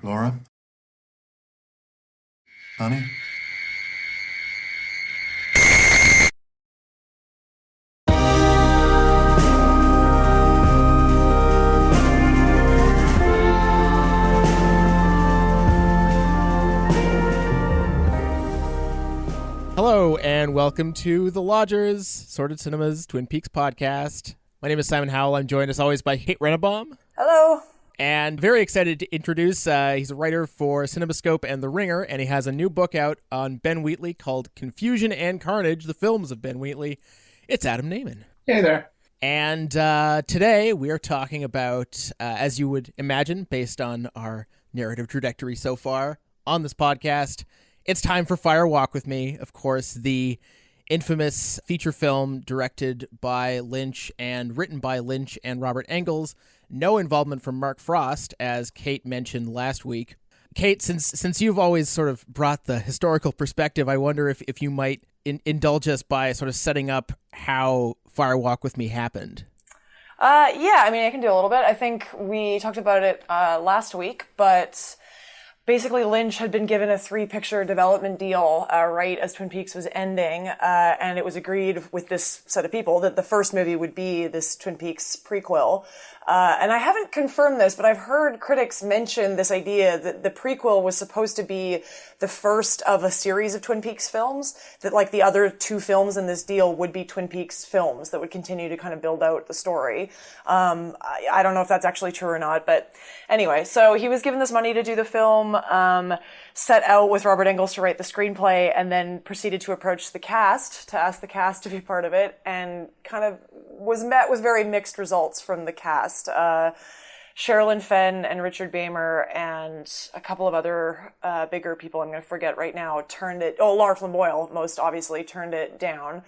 Laura? Honey? Hello, and welcome to The Lodgers, Sorted Cinema's Twin Peaks podcast. My name is Simon Howell. I'm joined, as always, by Kate Rennebaum. Hello. And very excited to introduce, he's a writer for CinemaScope and The Ringer, and he has a new book out on Ben Wheatley called Confusion and Carnage, the films of Ben Wheatley. It's Adam Nayman. Hey there. And today we are talking about, as you would imagine, based on our narrative trajectory so far on this podcast, it's time for Fire Walk with Me. Of course, the infamous feature film directed by Lynch and written by Lynch and Robert Engels. No involvement from Mark Frost, as Kate mentioned last week. Kate, since you've always sort of brought the historical perspective, I wonder if you might indulge us by sort of setting up how Fire Walk with Me happened. Yeah, I mean, I can do a little bit. I think we talked about it last week, but basically Lynch had been given a 3-picture development deal right as Twin Peaks was ending, and it was agreed with this set of people that the first movie would be this Twin Peaks prequel. And I haven't confirmed this, but I've heard critics mention this idea that the prequel was supposed to be the first of a series of Twin Peaks films, that like the other 2 films in this deal would be Twin Peaks films that would continue to kind of build out the story. I don't know if that's actually true or not, but anyway, so he was given this money to do the film, set out with Robert Engels to write the screenplay, and then proceeded to approach the cast to ask the cast to be part of it, and kind of was met with very mixed results from the cast. Sheryl Lee and Richard Beymer and a couple of other bigger people I'm going to forget right now turned it. Oh, Laura Flynn Boyle, most obviously, turned it down.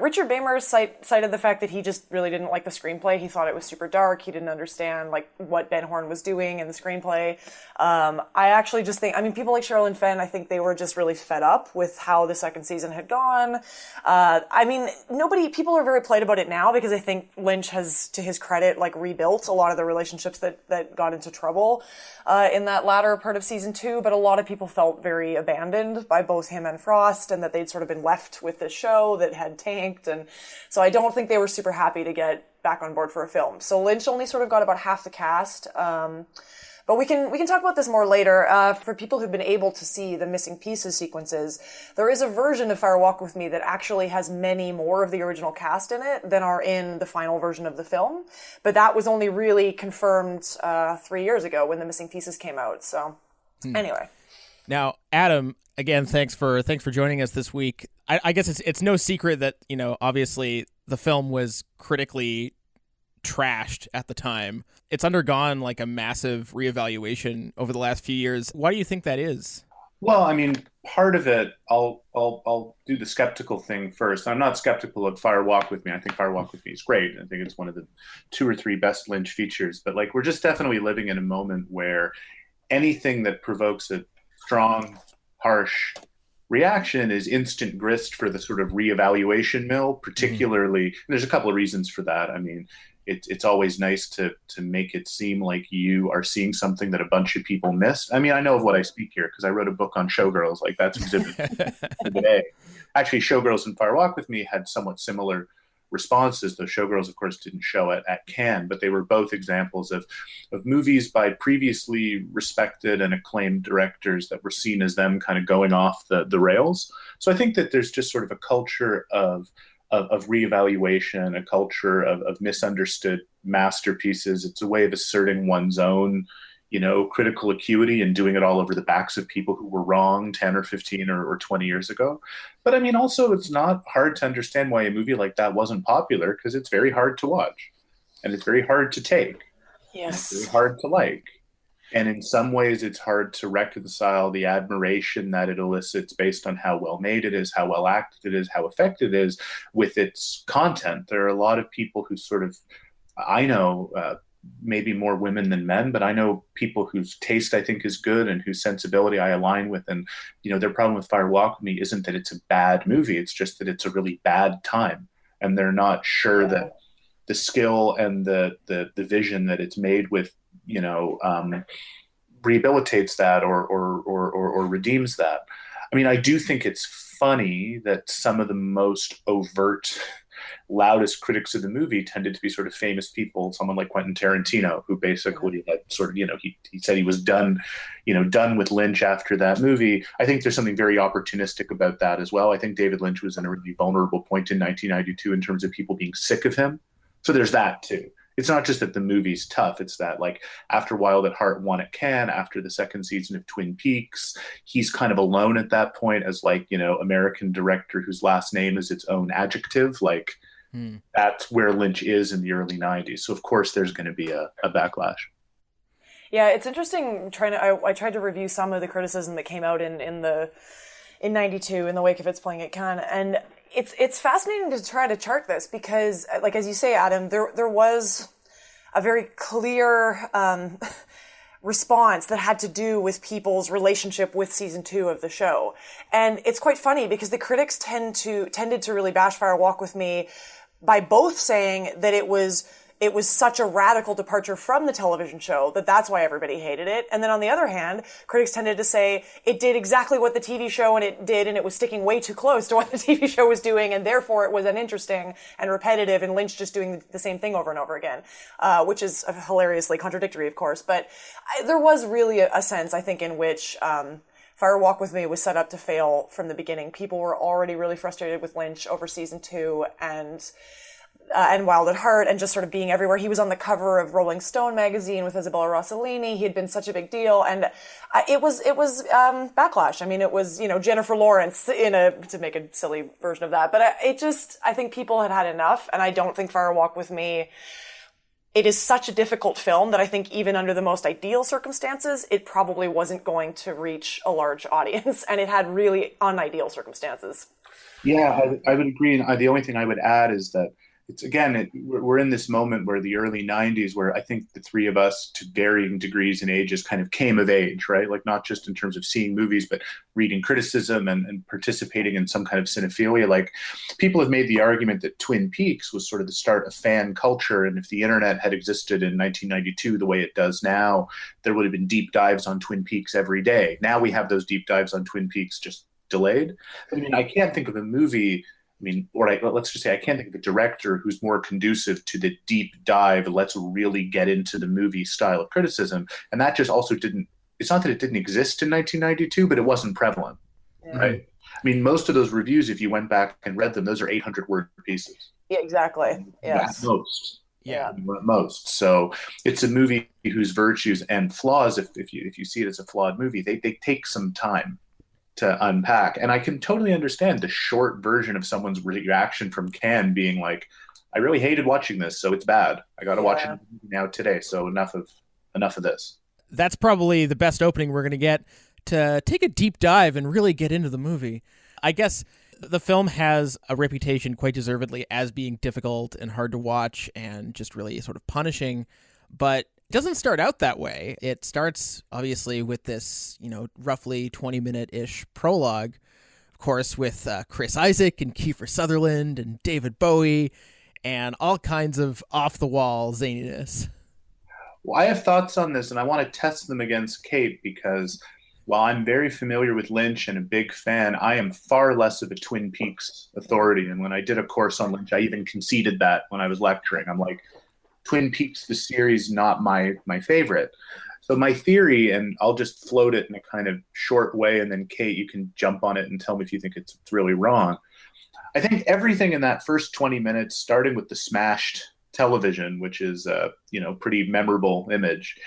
Richard Beymer cited the fact that he just really didn't like the screenplay. He thought it was super dark. He didn't understand like what Ben Horne was doing in the screenplay. I actually just think, I mean, people like Sheryl Lee, I think they were just really fed up with how the second season had gone. I mean, people are very polite about it now because I think Lynch has, to his credit, like rebuilt a lot of the relationships that got into trouble in that latter part of season 2, but a lot of people felt very abandoned by both him and Frost, and that they'd sort of been left with this show that had tanked, and so I don't think they were super happy to get back on board for a film. So Lynch only sort of got about half the cast. But we can talk about this more later. For people who've been able to see the missing pieces sequences, there is a version of Fire Walk with Me that actually has many more of the original cast in it than are in the final version of the film. But that was only really confirmed 3 years ago when the missing pieces came out. So anyway. Now, Adam, again, thanks for joining us this week. I guess it's no secret that, you know, obviously the film was critically trashed at the time. It's undergone like a massive reevaluation over the last few years. Why do you think that is? Well, I mean, part of it, I'll do the skeptical thing first. I'm not skeptical of Fire Walk with Me. I think Fire Walk with Me is great. I think it's one of the 2 or 3 best Lynch features. But like, we're just definitely living in a moment where anything that provokes a strong, harsh reaction is instant grist for the sort of reevaluation mill. Particularly, there's a couple of reasons for that. I mean, it's always nice to make it seem like you are seeing something that a bunch of people missed. I mean, I know of what I speak here because I wrote a book on Showgirls. Like, that's exhibit today. Actually, Showgirls and Fire Walk with Me had somewhat similar responses, though Showgirls, of course, didn't show it at Cannes, but they were both examples of movies by previously respected and acclaimed directors that were seen as them kind of going off the rails. So I think that there's just sort of a culture of reevaluation, a culture of misunderstood masterpieces. It's a way of asserting one's own, you know, critical acuity and doing it all over the backs of people who were wrong 10 or 15 or 20 years ago. But I mean, also, it's not hard to understand why a movie like that wasn't popular, because it's very hard to watch and it's very hard to take. Yes. It's very hard to like. And in some ways, it's hard to reconcile the admiration that it elicits based on how well made it is, how well acted it is, how effective it is with its content. There are a lot of people who sort of, I know, maybe more women than men, but I know people whose taste I think is good and whose sensibility I align with. And, you know, their problem with Fire Walk with Me isn't that it's a bad movie. It's just that it's a really bad time. And they're not sure that the skill and the vision that it's made with, you know, rehabilitates that or redeems that. I mean, I do think it's funny that some of the most overt, loudest critics of the movie tended to be sort of famous people, someone like Quentin Tarantino, who basically had sort of, he said he was done, done with Lynch after that movie. I think there's something very opportunistic about that as well. I think David Lynch was in a really vulnerable point in 1992 in terms of people being sick of him. So there's that too. It's not just that the movie's tough. It's that, like, after Wild at Heart won at Cannes, after the second season of Twin Peaks, he's kind of alone at that point as, like, American director whose last name is its own adjective. Like, that's where Lynch is in the early 90s. So, of course, there's going to be a backlash. Yeah, it's interesting. I tried to review some of the criticism that came out in 92 in the wake of its playing at Cannes, and it's fascinating to try to chart this because, like, as you say, Adam, there was a very clear response that had to do with people's relationship with season 2 of the show. And it's quite funny because the critics tended to really bash Fire Walk with Me by both saying that it was such a radical departure from the television show that that's why everybody hated it. And then on the other hand, critics tended to say it did exactly what the TV show and it was sticking way too close to what the TV show was doing, and therefore it was uninteresting and repetitive, and Lynch just doing the same thing over and over again, which is hilariously contradictory, of course. But there was really a sense, I think, in which Fire Walk with Me was set up to fail from the beginning. People were already really frustrated with Lynch over season 2 and Wild at Heart, and just sort of being everywhere. He was on the cover of Rolling Stone magazine with Isabella Rossellini. He had been such a big deal, and it was backlash. I mean, it was Jennifer Lawrence to make a silly version of that. But I think people had enough, and I don't think Fire Walk with Me. It is such a difficult film that I think even under the most ideal circumstances, it probably wasn't going to reach a large audience, and it had really unideal circumstances. Yeah, I would agree. And the only thing I would add is that we're in this moment where the early 90s, where I think the three of us, to varying degrees and ages, kind of came of age, right? Like, not just in terms of seeing movies, but reading criticism and participating in some kind of cinephilia. Like, people have made the argument that Twin Peaks was sort of the start of fan culture. And if the internet had existed in 1992 the way it does now, there would have been deep dives on Twin Peaks every day. Now we have those deep dives on Twin Peaks just delayed. I mean, I can't think of a movie. Let's just say I can't think of a director who's more conducive to the deep dive, let's really get into the movie style of criticism. And that just also it's not that it didn't exist in 1992, but it wasn't prevalent, right? I mean, most of those reviews, if you went back and read them, those are 800-word pieces. Yeah, exactly. Yes. At most. Yeah. At most. So it's a movie whose virtues and flaws, if you see it as a flawed movie, they take some time to unpack. And I can totally understand the short version of someone's reaction from Cannes being like, I really hated watching this, so it's bad. I got to watch it now today. So enough of this. That's probably the best opening we're going to get to take a deep dive and really get into the movie. I guess the film has a reputation, quite deservedly, as being difficult and hard to watch and just really sort of punishing, but doesn't start out that way. It starts, obviously, with this, roughly 20-minute-ish prologue, of course, with Chris Isaak and Kiefer Sutherland and David Bowie and all kinds of off-the-wall zaniness. Well, I have thoughts on this, and I want to test them against Kate, because while I'm very familiar with Lynch and a big fan, I am far less of a Twin Peaks authority. And when I did a course on Lynch, I even conceded that when I was lecturing. I'm like, Twin Peaks, the series, not my favorite. So my theory, and I'll just float it in a kind of short way, and then Kate, you can jump on it and tell me if you think it's really wrong. I think everything in that first 20 minutes, starting with the smashed television, which is a pretty memorable image,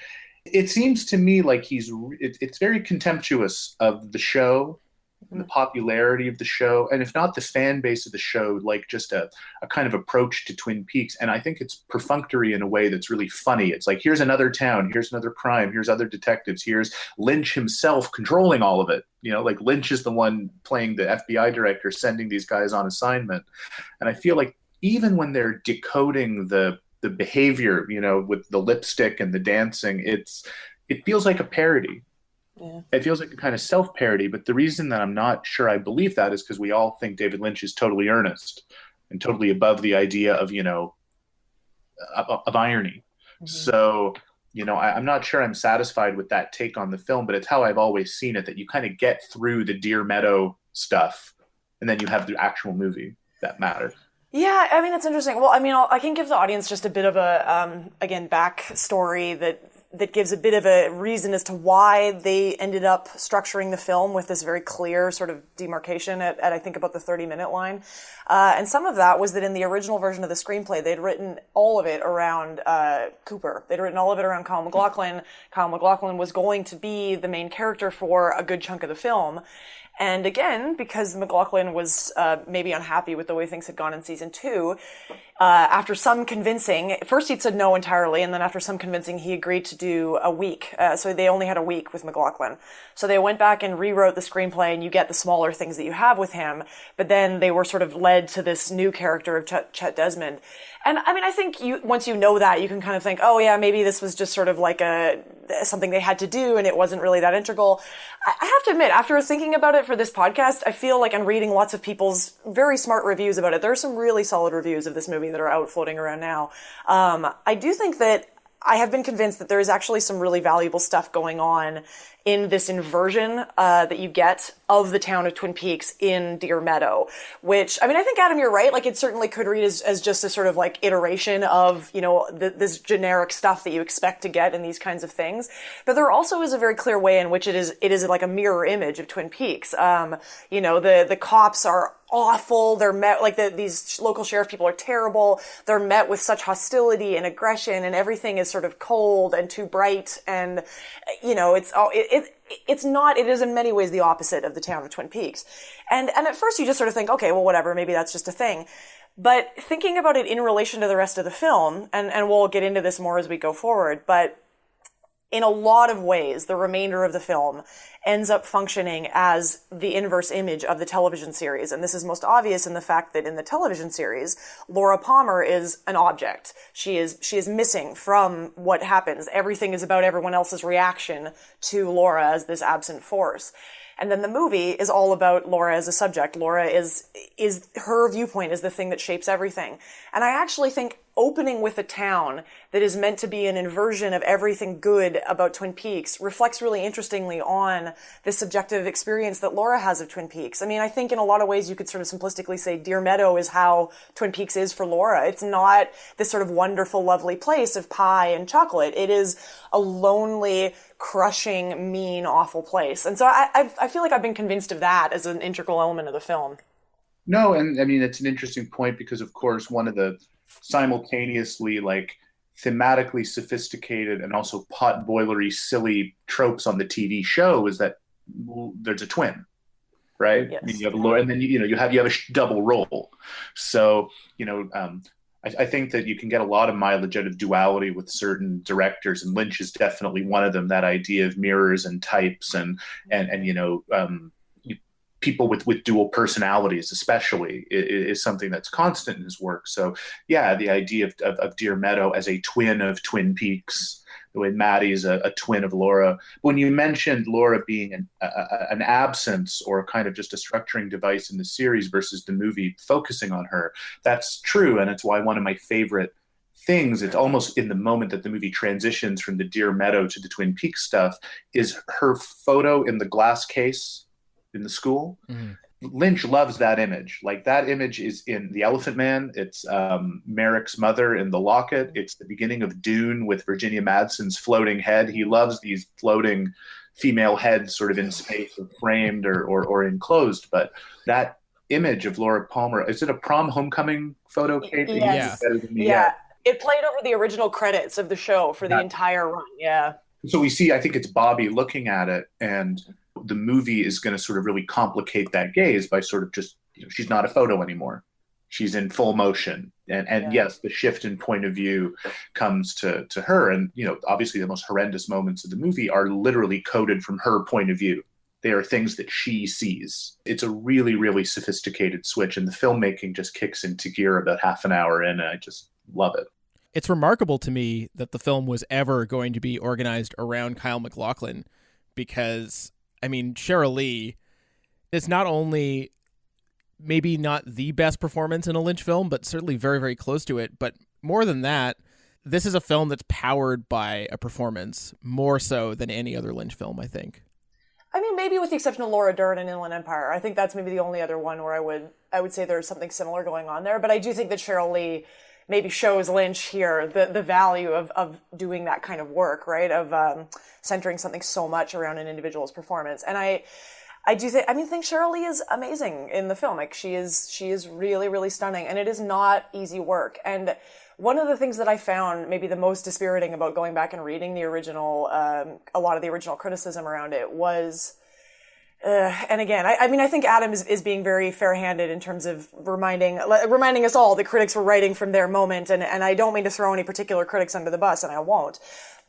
it seems to me like it's very contemptuous of the show, and the popularity of the show, and if not the fan base of the show, like just a kind of approach to Twin Peaks. And I think it's perfunctory in a way that's really funny. It's like, here's another town, here's another crime, here's other detectives, here's Lynch himself controlling all of it. Like, Lynch is the one playing the FBI director, sending these guys on assignment. And I feel like even when they're decoding the behavior, with the lipstick and the dancing, it feels like a parody. Yeah. It feels like a kind of self-parody, but the reason that I'm not sure I believe that is because we all think David Lynch is totally earnest and totally above the idea of, of irony. Mm-hmm. So, I'm not sure I'm satisfied with that take on the film, but it's how I've always seen it, that you kind of get through the Deer Meadow stuff and then you have the actual movie that matters. Yeah, I mean, it's interesting. Well, I mean, I can give the audience just a bit of a, again, backstory that gives a bit of a reason as to why they ended up structuring the film with this very clear sort of demarcation at I think about the 30-minute line. And some of that was that in the original version of the screenplay, they'd written all of it around Cooper. They'd written all of it around Kyle MacLachlan. Kyle MacLachlan was going to be the main character for a good chunk of the film. And again, because MacLachlan was maybe unhappy with the way things had gone in season 2, after some convincing, at first he'd said no entirely, and then after some convincing, he agreed to do a week. So they only had a week with MacLachlan. So they went back and rewrote the screenplay, and you get the smaller things that you have with him. But then they were sort of led to this new character of Chet Desmond. And I mean, I think once you know that, you can kind of think, oh yeah, maybe this was just sort of like something they had to do, and it wasn't really that integral. I have to admit, after thinking about it for this podcast, I feel like I'm reading lots of people's very smart reviews about it. There are some really solid reviews of this movie that are out floating around now. I do think that I have been convinced that there is actually some really valuable stuff going on in this inversion that you get of the town of Twin Peaks in Deer Meadow, which, I mean, I think, Adam, you're right. Like, it certainly could read as just a sort of like iteration of, this generic stuff that you expect to get in these kinds of things. But there also is a very clear way in which it is like a mirror image of Twin Peaks. The cops are awful. They're met like these local sheriff people are terrible. They're met with such hostility and aggression, and everything is sort of cold and too bright. And it is in many ways the opposite of the town of Twin Peaks. And at first you just sort of think, okay, well, whatever, maybe that's just a thing. But thinking about it in relation to the rest of the film, and we'll get into this more as we go forward, but in a lot of ways, the remainder of the film ends up functioning as the inverse image of the television series. And this is most obvious in the fact that in the television series, Laura Palmer is an object. She is missing from what happens. Everything is about everyone else's reaction to Laura as this absent force. And then the movie is all about Laura as a subject. Laura is her viewpoint is the thing that shapes everything. And I actually think opening with a town that is meant to be an inversion of everything good about Twin Peaks reflects really interestingly on this subjective experience that Laura has of Twin Peaks. I mean, I think in a lot of ways you could sort of simplistically say Deer Meadow is how Twin Peaks is for Laura. It's not this sort of wonderful, lovely place of pie and chocolate. It is a lonely, crushing, mean, awful place. And so I feel like I've been convinced of that as an integral element of the film. No, and I mean, it's an interesting point because, of course, one of the simultaneously like thematically sophisticated and also pot-boilery silly tropes on the TV show is that there's a twin, right? Yes. I mean, you have a Laura, and then you have a double role. So I think that you can get a lot of mileage out of duality with certain directors, and Lynch is definitely one of them. That idea of mirrors and types and people with dual personalities especially is something that's constant in his work. So yeah, the idea of Deer Meadow as a twin of Twin Peaks, the way Maddie's a twin of Laura. When you mentioned Laura being an absence or kind of just a structuring device in the series versus the movie focusing on her, that's true. And it's why one of my favorite things, it's almost in the moment that the movie transitions from the Deer Meadow to the Twin Peaks stuff, is her photo in the glass case in the school. Mm. Lynch loves that image. Like, that image is in The Elephant Man. It's Merrick's mother in The Locket. It's the beginning of Dune with Virginia Madsen's floating head. He loves these floating female heads sort of in space or framed or enclosed. But that image of Laura Palmer, is it a prom homecoming photo, Kate? Yes. Yeah. It played over the original credits of the show for the entire run. Yeah. So we see, I think it's Bobby looking at it, and the movie is going to sort of really complicate that gaze by sort of just, she's not a photo anymore. She's in full motion. And yes, the shift in point of view comes to her. And, obviously the most horrendous moments of the movie are literally coded from her point of view. They are things that she sees. It's a really, really sophisticated switch, and the filmmaking just kicks into gear about half an hour in, and I just love it. It's remarkable to me that the film was ever going to be organized around Kyle MacLachlan, because I mean, Sheryl Lee is not only maybe not the best performance in a Lynch film, but certainly very, very close to it. But more than that, this is a film that's powered by a performance more so than any other Lynch film, I think. I mean, maybe with the exception of Laura Dern in Inland Empire. I think that's maybe the only other one where I would say there's something similar going on there. But I do think that Sheryl Lee maybe shows Lynch here the value of doing that kind of work, right? Of centering something so much around an individual's performance. And I think Sheryl Lee is amazing in the film. Like she is really, really stunning, and it is not easy work. And one of the things that I found maybe the most dispiriting about going back and reading the original, a lot of the original criticism around it was, and again, I think Adam is being very fair-handed in terms of reminding us all that critics were writing from their moment, and I don't mean to throw any particular critics under the bus, and I won't.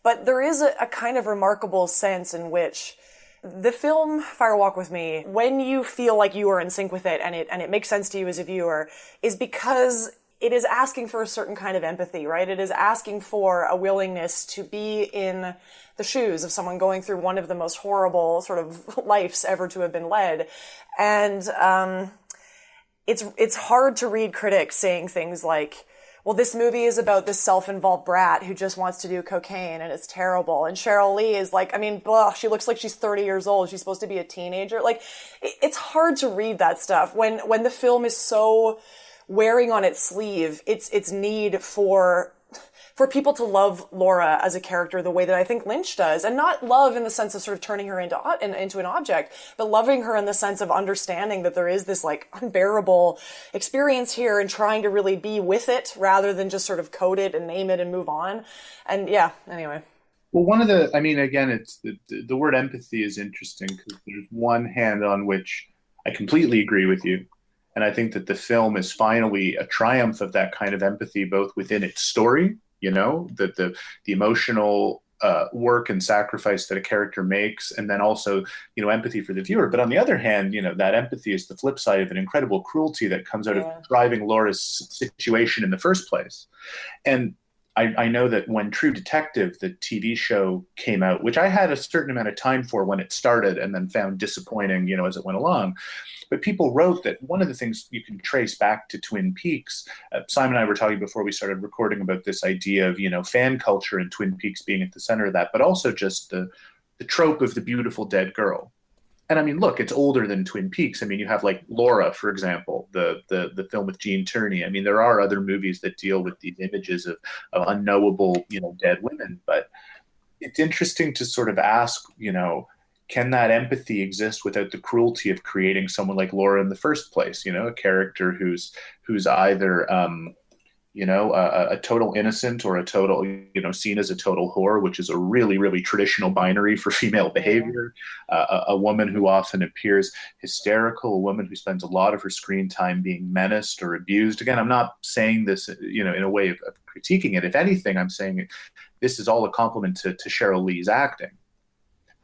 But there is a kind of remarkable sense in which the film Fire Walk with Me, when you feel like you are in sync with it and it makes sense to you as a viewer, is because it is asking for a certain kind of empathy, right? It is asking for a willingness to be in the shoes of someone going through one of the most horrible sort of lives ever to have been led. And it's hard to read critics saying things like, well, this movie is about this self-involved brat who just wants to do cocaine and it's terrible. And Sheryl Lee is like, I mean, blah, she looks like she's 30 years old. She's supposed to be a teenager. Like, it's hard to read that stuff when the film is so wearing on its sleeve its need for people to love Laura as a character the way that I think Lynch does, and not love in the sense of sort of turning her into an object, but loving her in the sense of understanding that there is this like unbearable experience here and trying to really be with it rather than just sort of code it and name it and move on. And yeah, anyway. Well, again, it's the word empathy is interesting because there's one hand on which I completely agree with you. And I think that the film is finally a triumph of that kind of empathy, both within its story, that the emotional work and sacrifice that a character makes, and then also, empathy for the viewer. But on the other hand, that empathy is the flip side of an incredible cruelty that comes out of driving Laura's situation in the first place. And I know that when True Detective, the TV show, came out, which I had a certain amount of time for when it started and then found disappointing, as it went along. But people wrote that one of the things you can trace back to Twin Peaks, Simon and I were talking before we started recording about this idea of, fan culture and Twin Peaks being at the center of that, but also just the trope of the beautiful dead girl. And I mean, look, it's older than Twin Peaks. I mean, you have like Laura, for example, the film with Gene Tierney. I mean, there are other movies that deal with these images of unknowable, dead women. But it's interesting to sort of ask, can that empathy exist without the cruelty of creating someone like Laura in the first place? A character who's either a total innocent or a total, seen as a total whore, which is a really, really traditional binary for female behavior. A woman who often appears hysterical, a woman who spends a lot of her screen time being menaced or abused. Again, I'm not saying this, in a way of critiquing it. If anything, I'm saying this is all a compliment to Sheryl Lee's acting,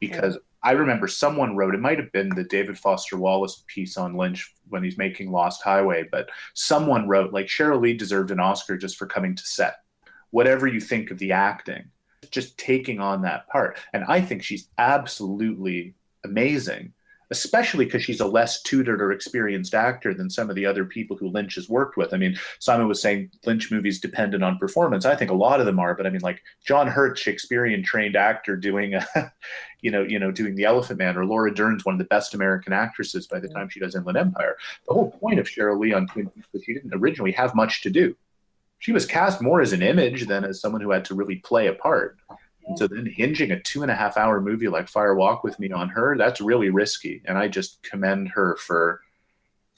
because I remember someone wrote, it might have been the David Foster Wallace piece on Lynch when he's making Lost Highway, but someone wrote, like, Sheryl Lee deserved an Oscar just for coming to set. Whatever you think of the acting, just taking on that part. And I think she's absolutely amazing, especially because she's a less tutored or experienced actor than some of the other people who Lynch has worked with. I mean, Simon was saying Lynch movies dependent on performance. I think a lot of them are, but I mean, like John Hurt, Shakespearean trained actor doing, doing The Elephant Man, or Laura Dern's one of the best American actresses by the time she does Inland Empire. The whole point of Sheryl Lee on Twin Peaks was she didn't originally have much to do. She was cast more as an image than as someone who had to really play a part. And so then hinging a 2.5-hour movie like Fire Walk with Me on her, that's really risky. And I just commend her for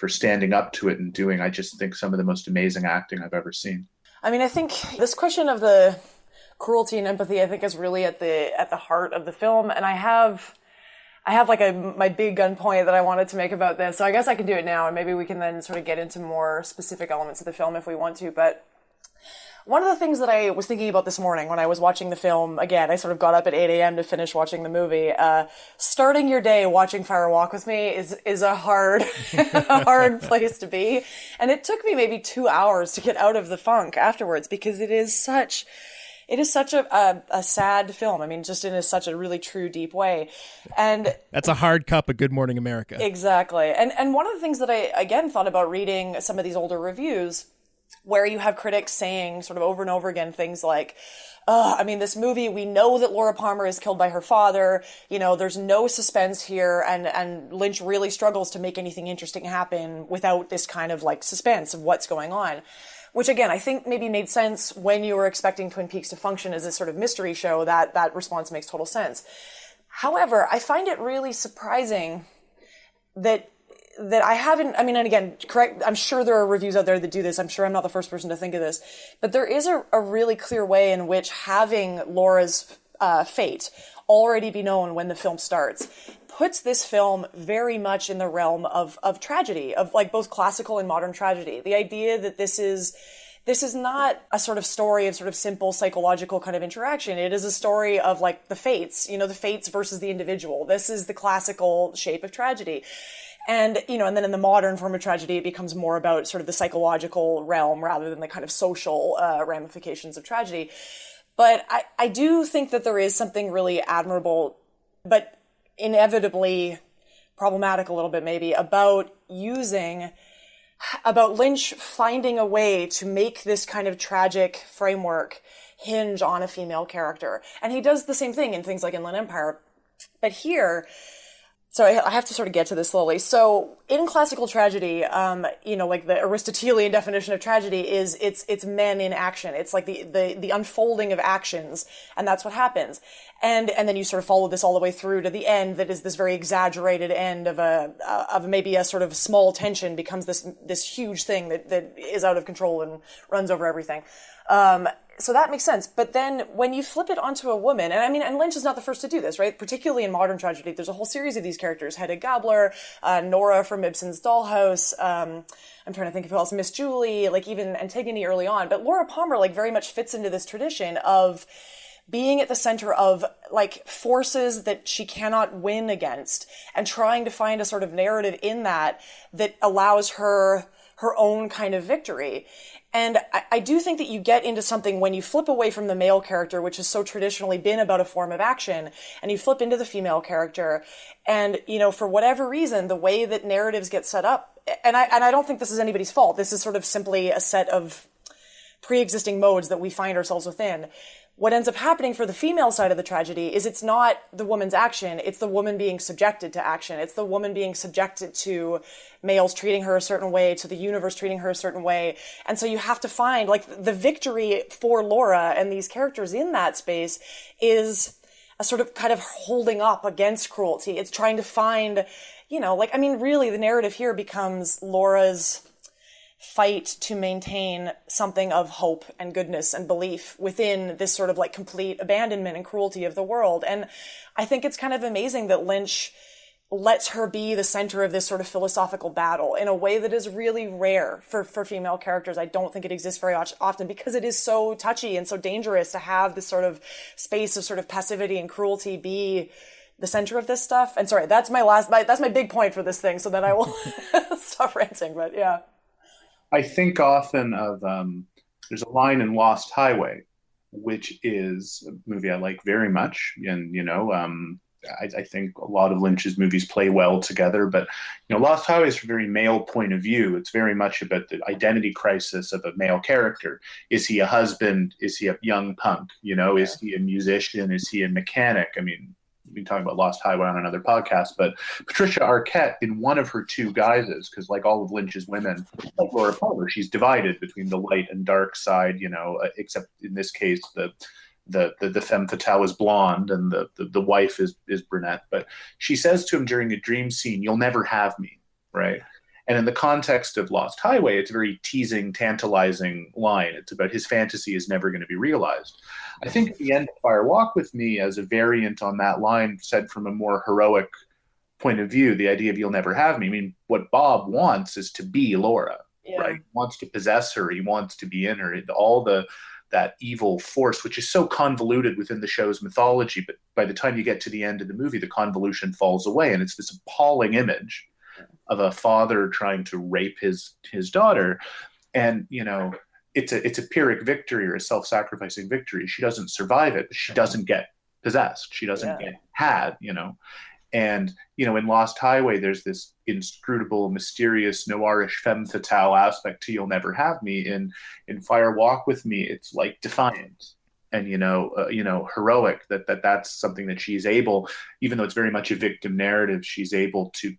standing up to it and doing, I just think, some of the most amazing acting I've ever seen. I mean, I think this question of the cruelty and empathy, I think, is really at the heart of the film. And I have like my big gun point that I wanted to make about this. So I guess I can do it now, and maybe we can then sort of get into more specific elements of the film if we want to. But one of the things that I was thinking about this morning when I was watching the film, again, I sort of got up at 8 a.m. to finish watching the movie. Starting your day watching Fire Walk with Me is a hard, a hard place to be. And it took me maybe 2 hours to get out of the funk afterwards, because it is such a sad film. I mean, just in such a really true, deep way. And that's a hard cup of Good Morning America. Exactly. And one of the things that I, again, thought about reading some of these older reviews where you have critics saying sort of over and over again things like, I mean, this movie, we know that Laura Palmer is killed by her father. You know, there's no suspense here. And Lynch really struggles to make anything interesting happen without this kind of like suspense of what's going on. Which again, I think maybe made sense when you were expecting Twin Peaks to function as a sort of mystery show. That response makes total sense. However, I find it really surprising that I haven't, I mean, and again, correct, I'm sure there are reviews out there that do this. I'm sure I'm not the first person to think of this, but there is a really clear way in which having Laura's fate already be known when the film starts puts this film very much in the realm of tragedy, of like both classical and modern tragedy. The idea that this is not a sort of story of sort of simple psychological kind of interaction. It is a story of like the fates, you know, the fates versus the individual. This is the classical shape of tragedy. And, you know, and then in the modern form of tragedy, it becomes more about sort of the psychological realm rather than the kind of social ramifications of tragedy. But I do think that there is something really admirable, but inevitably problematic a little bit maybe, about Lynch finding a way to make this kind of tragic framework hinge on a female character. And he does the same thing in things like Inland Empire. But here, so I have to sort of get to this slowly. So in classical tragedy, you know, like the Aristotelian definition of tragedy is it's men in action. It's like the unfolding of actions, and that's what happens. And then you sort of follow this all the way through to the end that is this very exaggerated end of maybe a sort of small tension becomes this huge thing that is out of control and runs over everything. So that makes sense. But then when you flip it onto a woman, and I mean, and Lynch is not the first to do this, right? Particularly in modern tragedy, there's a whole series of these characters. Hedda Gabler, Nora from Ibsen's Dollhouse, I'm trying to think of who else, Miss Julie, like even Antigone early on. But Laura Palmer like very much fits into this tradition of being at the center of like forces that she cannot win against and trying to find a sort of narrative in that allows her own kind of victory. And I do think that you get into something when you flip away from the male character, which has so traditionally been about a form of action, and you flip into the female character. And, you know, for whatever reason, the way that narratives get set up, and I don't think this is anybody's fault. This is sort of simply a set of pre-existing modes that we find ourselves within. What ends up happening for the female side of the tragedy is it's not the woman's action, it's the woman being subjected to action. It's the woman being subjected to males treating her a certain way, to the universe treating her a certain way. And so you have to find, like, the victory for Laura and these characters in that space is a sort of kind of holding up against cruelty. It's trying to find, you know, like, I mean, really the narrative here becomes Laura's fight to maintain something of hope and goodness and belief within this sort of like complete abandonment and cruelty of the world. And I think it's kind of amazing that Lynch lets her be the center of this sort of philosophical battle in a way that is really rare for female characters. I don't think it exists very often because it is so touchy and so dangerous to have this sort of space of sort of passivity and cruelty be the center of this stuff. And sorry, that's my big point for this thing. So then I will stop ranting, but yeah. I think often of there's a line in Lost Highway, which is a movie I like very much, and you know, I think a lot of Lynch's movies play well together. But you know, Lost Highway is from a very male point of view. It's very much about the identity crisis of a male character. Is he a husband? Is he a young punk? You know, is he a musician? Is he a mechanic? I mean, we've been talking about Lost Highway on another podcast, but Patricia Arquette, in one of her two guises, because like all of Lynch's women, like Laura Palmer, she's divided between the light and dark side, you know, except in this case, the femme fatale is blonde and the wife is brunette. But she says to him during a dream scene, "You'll never have me," right? And in the context of Lost Highway, it's a very teasing, tantalizing line. It's about his fantasy is never going to be realized. I think at the end of Fire Walk with Me, as a variant on that line, said from a more heroic point of view, the idea of "you'll never have me." I mean, what Bob wants is to be Laura, right? He wants to possess her. He wants to be in her. That evil force, which is so convoluted within the show's mythology, but by the time you get to the end of the movie, the convolution falls away, and it's this appalling image of a father trying to rape his daughter. And, you know, it's a Pyrrhic victory or a self-sacrificing victory. She doesn't survive it, but she doesn't get possessed. She doesn't get had, you know. And, in Lost Highway, there's this inscrutable, mysterious, noirish femme fatale aspect to You'll Never Have Me. In Fire Walk With Me, it's like defiant and, heroic, that's something that she's able, even though it's very much a victim narrative, she's able to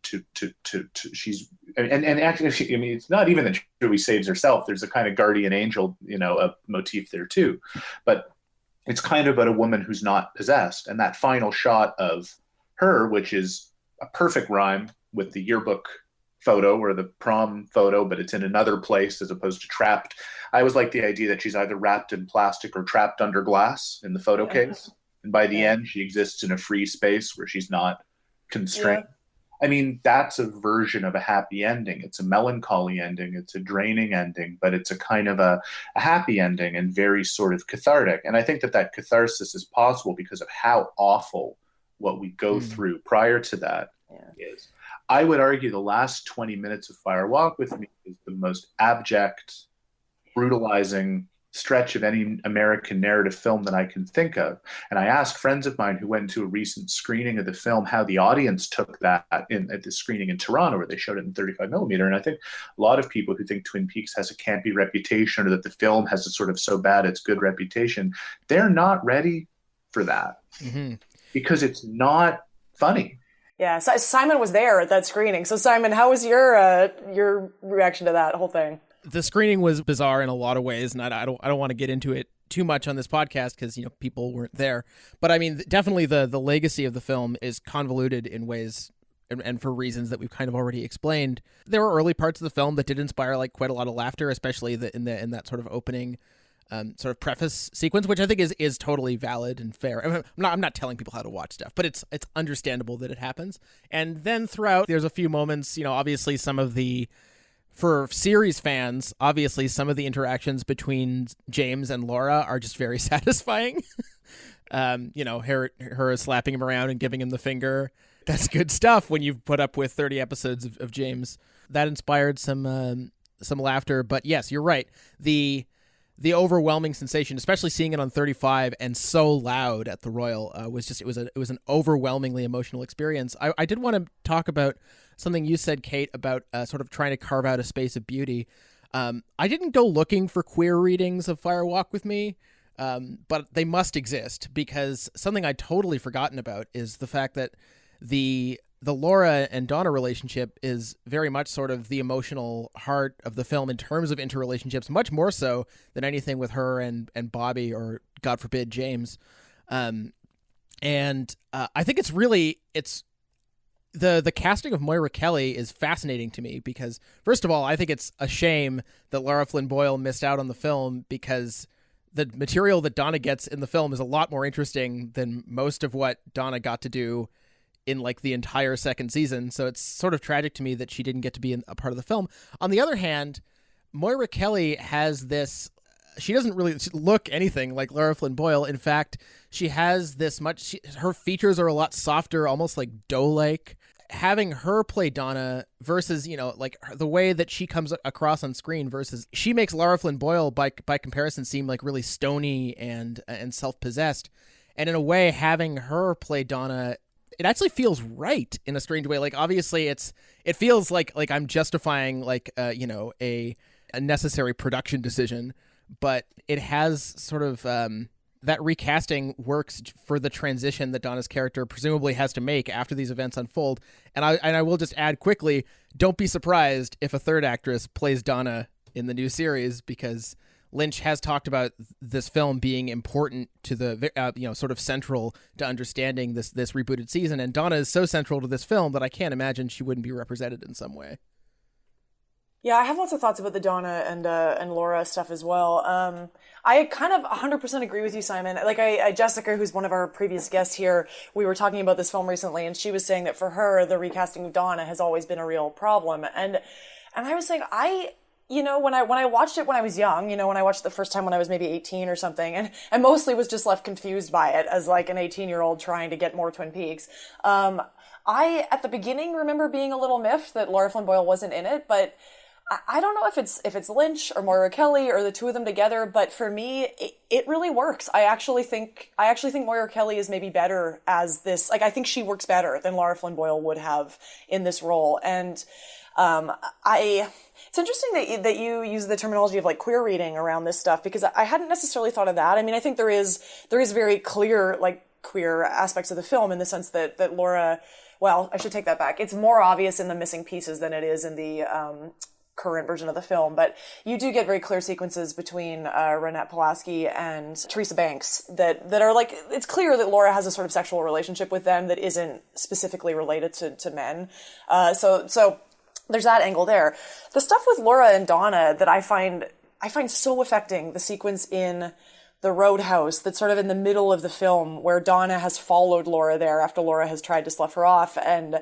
she's, and actually, it's not even that she really saves herself. There's a kind of guardian angel, a motif there too. But it's kind of about a woman who's not possessed. And that final shot of her, which is a perfect rhyme with the yearbook photo or the prom photo, but it's in another place as opposed to trapped. I always like the idea that she's either wrapped in plastic or trapped under glass in the photo case. And by the end, she exists in a free space where she's not constrained. Yeah. I mean, that's a version of a happy ending. It's a melancholy ending. It's a draining ending, but it's a kind of a happy ending and very sort of cathartic. And I think that catharsis is possible because of how awful what we go through prior to that is. I would argue the last 20 minutes of Fire Walk With Me is the most abject, brutalizing stretch of any American narrative film that I can think of. And I asked friends of mine who went to a recent screening of the film how the audience took that at the screening in Toronto, where they showed it in 35 millimeter. And I think a lot of people who think Twin Peaks has a campy reputation or that the film has a sort of so bad it's good reputation, they're not ready for that because it's not funny. Yeah, so Simon was there at that screening. So Simon, how was your reaction to that whole thing? The screening was bizarre in a lot of ways, and I don't want to get into it too much on this podcast because people weren't there. But I mean, definitely the legacy of the film is convoluted in ways, and for reasons that we've kind of already explained. There were early parts of the film that did inspire quite a lot of laughter, especially in that sort of opening sort of preface sequence, which I think is totally valid and fair. I mean, I'm not telling people how to watch stuff, but it's understandable that it happens. And then throughout, there's a few moments. Obviously some of the. For series fans, obviously, some of the interactions between James and Laura are just very satisfying. Her slapping him around and giving him the finger. That's good stuff when you've put up with 30 episodes of James. That inspired some laughter. But yes, you're right. The overwhelming sensation, especially seeing it on 35 and so loud at the Royal, was an overwhelmingly emotional experience. I did want to talk about something you said, Kate, about sort of trying to carve out a space of beauty. I didn't go looking for queer readings of Fire Walk With Me, but they must exist, because something I'd totally forgotten about is the fact that the Laura and Donna relationship is very much sort of the emotional heart of the film in terms of interrelationships, much more so than anything with her and Bobby, or God forbid, James. I think it's the casting of Moira Kelly is fascinating to me because, first of all, I think it's a shame that Lara Flynn Boyle missed out on the film, because the material that Donna gets in the film is a lot more interesting than most of what Donna got to do in the entire second season. So it's sort of tragic to me that she didn't get to be a part of the film. On the other hand, Moira Kelly has this, she doesn't really look anything like Lara Flynn Boyle. In fact, she has this her features are a lot softer, almost like doe-like. Having her play Donna versus, the way that she comes across on screen versus she makes Lara Flynn Boyle by comparison seem like really stony and self-possessed. And in a way, having her play Donna, it actually feels right in a strange way. Obviously it feels like I'm justifying a necessary production decision, but it has sort of, that recasting works for the transition that Donna's character presumably has to make after these events unfold. And I will just add quickly, don't be surprised if a third actress plays Donna in the new series, because Lynch has talked about this film being important to the, sort of central to understanding this rebooted season. And Donna is so central to this film that I can't imagine she wouldn't be represented in some way. Yeah, I have lots of thoughts about the Donna and Laura stuff as well. I kind of 100% agree with you, Simon. Jessica, who's one of our previous guests here, we were talking about this film recently, and she was saying that for her, the recasting of Donna has always been a real problem. And I was saying, when I watched it when I was young, when I watched it the first time when I was maybe 18 or something, and mostly was just left confused by it as an 18-year-old trying to get more Twin Peaks. I, at the beginning, remember being a little miffed that Lara Flynn Boyle wasn't in it, but I don't know if it's Lynch or Moira Kelly or the two of them together, but for me, it really works. I actually think Moira Kelly is maybe better as this. Like, I think she works better than Lara Flynn Boyle would have in this role. And it's interesting that you use the terminology of like queer reading around this stuff, because I hadn't necessarily thought of that. I mean, I think there is very clear like queer aspects of the film in the sense that Laura. Well, I should take that back. It's more obvious in the missing pieces than it is in the current version of the film, but you do get very clear sequences between Renette Pulaski and Teresa Banks that are like, it's clear that Laura has a sort of sexual relationship with them that isn't specifically related to men. So there's that angle there. The stuff with Laura and Donna that I find so affecting, the sequence in the roadhouse that's sort of in the middle of the film where Donna has followed Laura there after Laura has tried to slough her off, and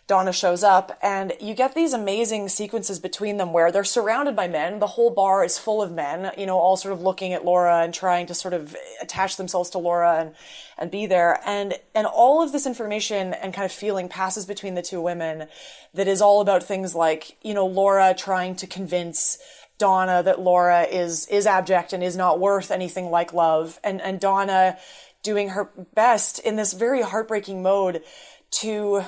Donna shows up, and you get these amazing sequences between them where they're surrounded by men. The whole bar is full of men, you know, all sort of looking at Laura and trying to sort of attach themselves to Laura and be there. And all of this information and kind of feeling passes between the two women that is all about things like, you know, Laura trying to convince Donna that Laura is abject and is not worth anything like love. And Donna doing her best in this very heartbreaking mode to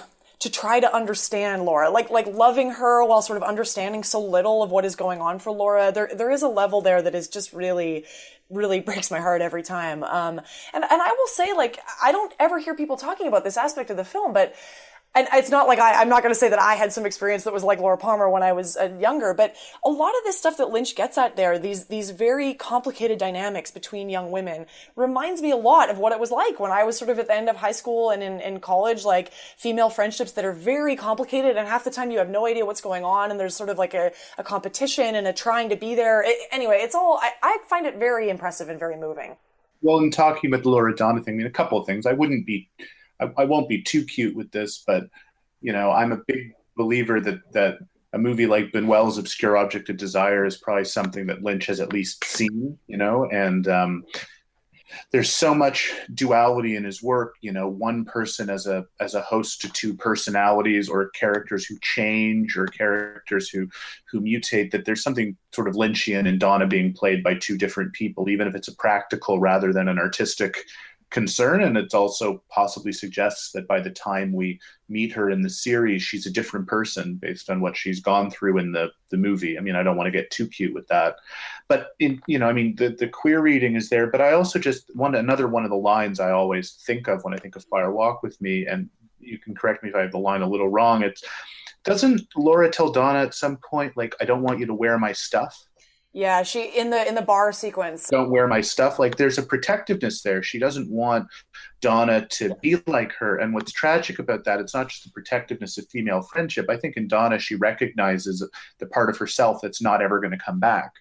try to understand Laura, like loving her while sort of understanding so little of what is going on for Laura. There is a level there that is just really, really breaks my heart every time. And I will say, like, I don't ever hear people talking about this aspect of the film, but and it's not like I'm not going to say that I had some experience that was like Laura Palmer when I was younger, but a lot of this stuff that Lynch gets at there, these very complicated dynamics between young women, reminds me a lot of what it was like when I was sort of at the end of high school and in college, like female friendships that are very complicated, and half the time you have no idea what's going on, and there's sort of like a competition and a trying to be there. Anyway, it's all, I find it very impressive and very moving. Well, in talking about the Laura Donna thing, I mean, a couple of things. I won't be too cute with this, but, you know, I'm a big believer that a movie like Buñuel's Obscure Object of Desire is probably something that Lynch has at least seen, you know, and there's so much duality in his work, you know, one person as a host to two personalities, or characters who change, or characters who mutate, that there's something sort of Lynchian in Donna being played by two different people, even if it's a practical rather than an artistic concern. And it also possibly suggests that by the time we meet her in the series, she's a different person based on what she's gone through in the movie. I mean, I don't want to get too cute with that, but the queer reading is there. But I also just another one of the lines I always think of when I think of Fire Walk with Me, and you can correct me if I have the line a little wrong. Doesn't Laura tell Donna at some point, like, I don't want you to wear my stuff? Yeah, she in the bar sequence. Don't wear my stuff. Like, there's a protectiveness there. She doesn't want Donna to be like her. And what's tragic about that, it's not just the protectiveness of female friendship. I think in Donna, she recognizes the part of herself that's not ever going to come back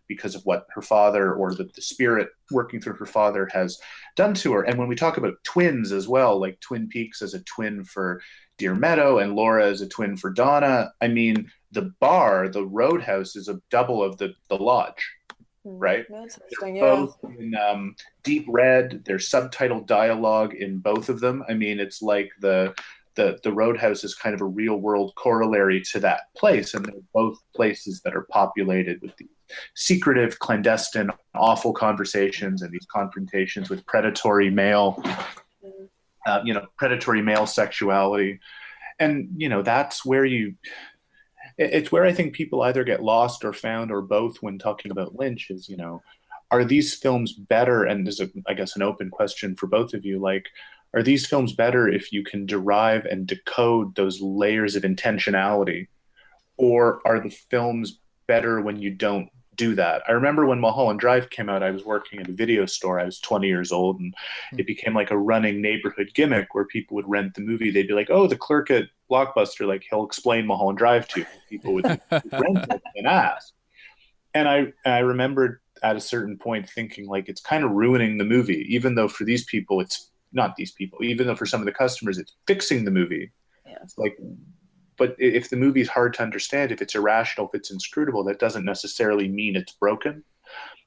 because of what her father, or the spirit working through her father, has done to her. And when we talk about twins as well, like Twin Peaks as a twin for Deer Meadow and Laura as a twin for Donna, I mean, the bar, the roadhouse, is a double of the lodge, right? That's interesting, They're both in deep red. There's subtitled dialogue in both of them. I mean, it's like the roadhouse is kind of a real world corollary to that place, and they're both places that are populated with these secretive, clandestine, awful conversations and these confrontations with predatory male sexuality. And, you know, that's where it's where I think people either get lost or found, or both, when talking about Lynch, is, you know, are these films better? And this is, I guess, an open question for both of you. Like, are these films better if you can derive and decode those layers of intentionality? Or are the films better when you don't do that? I remember when Mulholland Drive came out, I was working at a video store. I was 20 years old, and it became like a running neighborhood gimmick where people would rent the movie. They'd be like, oh, the clerk at Blockbuster, like, he'll explain Mulholland Drive to you. People would rent it and ask. And I remembered at a certain point thinking, like, it's kind of ruining the movie, even though for these people, it's not these people, even though for some of the customers, it's fixing the movie. Yeah. It's like, but if the movie is hard to understand, if it's irrational, if it's inscrutable, that doesn't necessarily mean it's broken.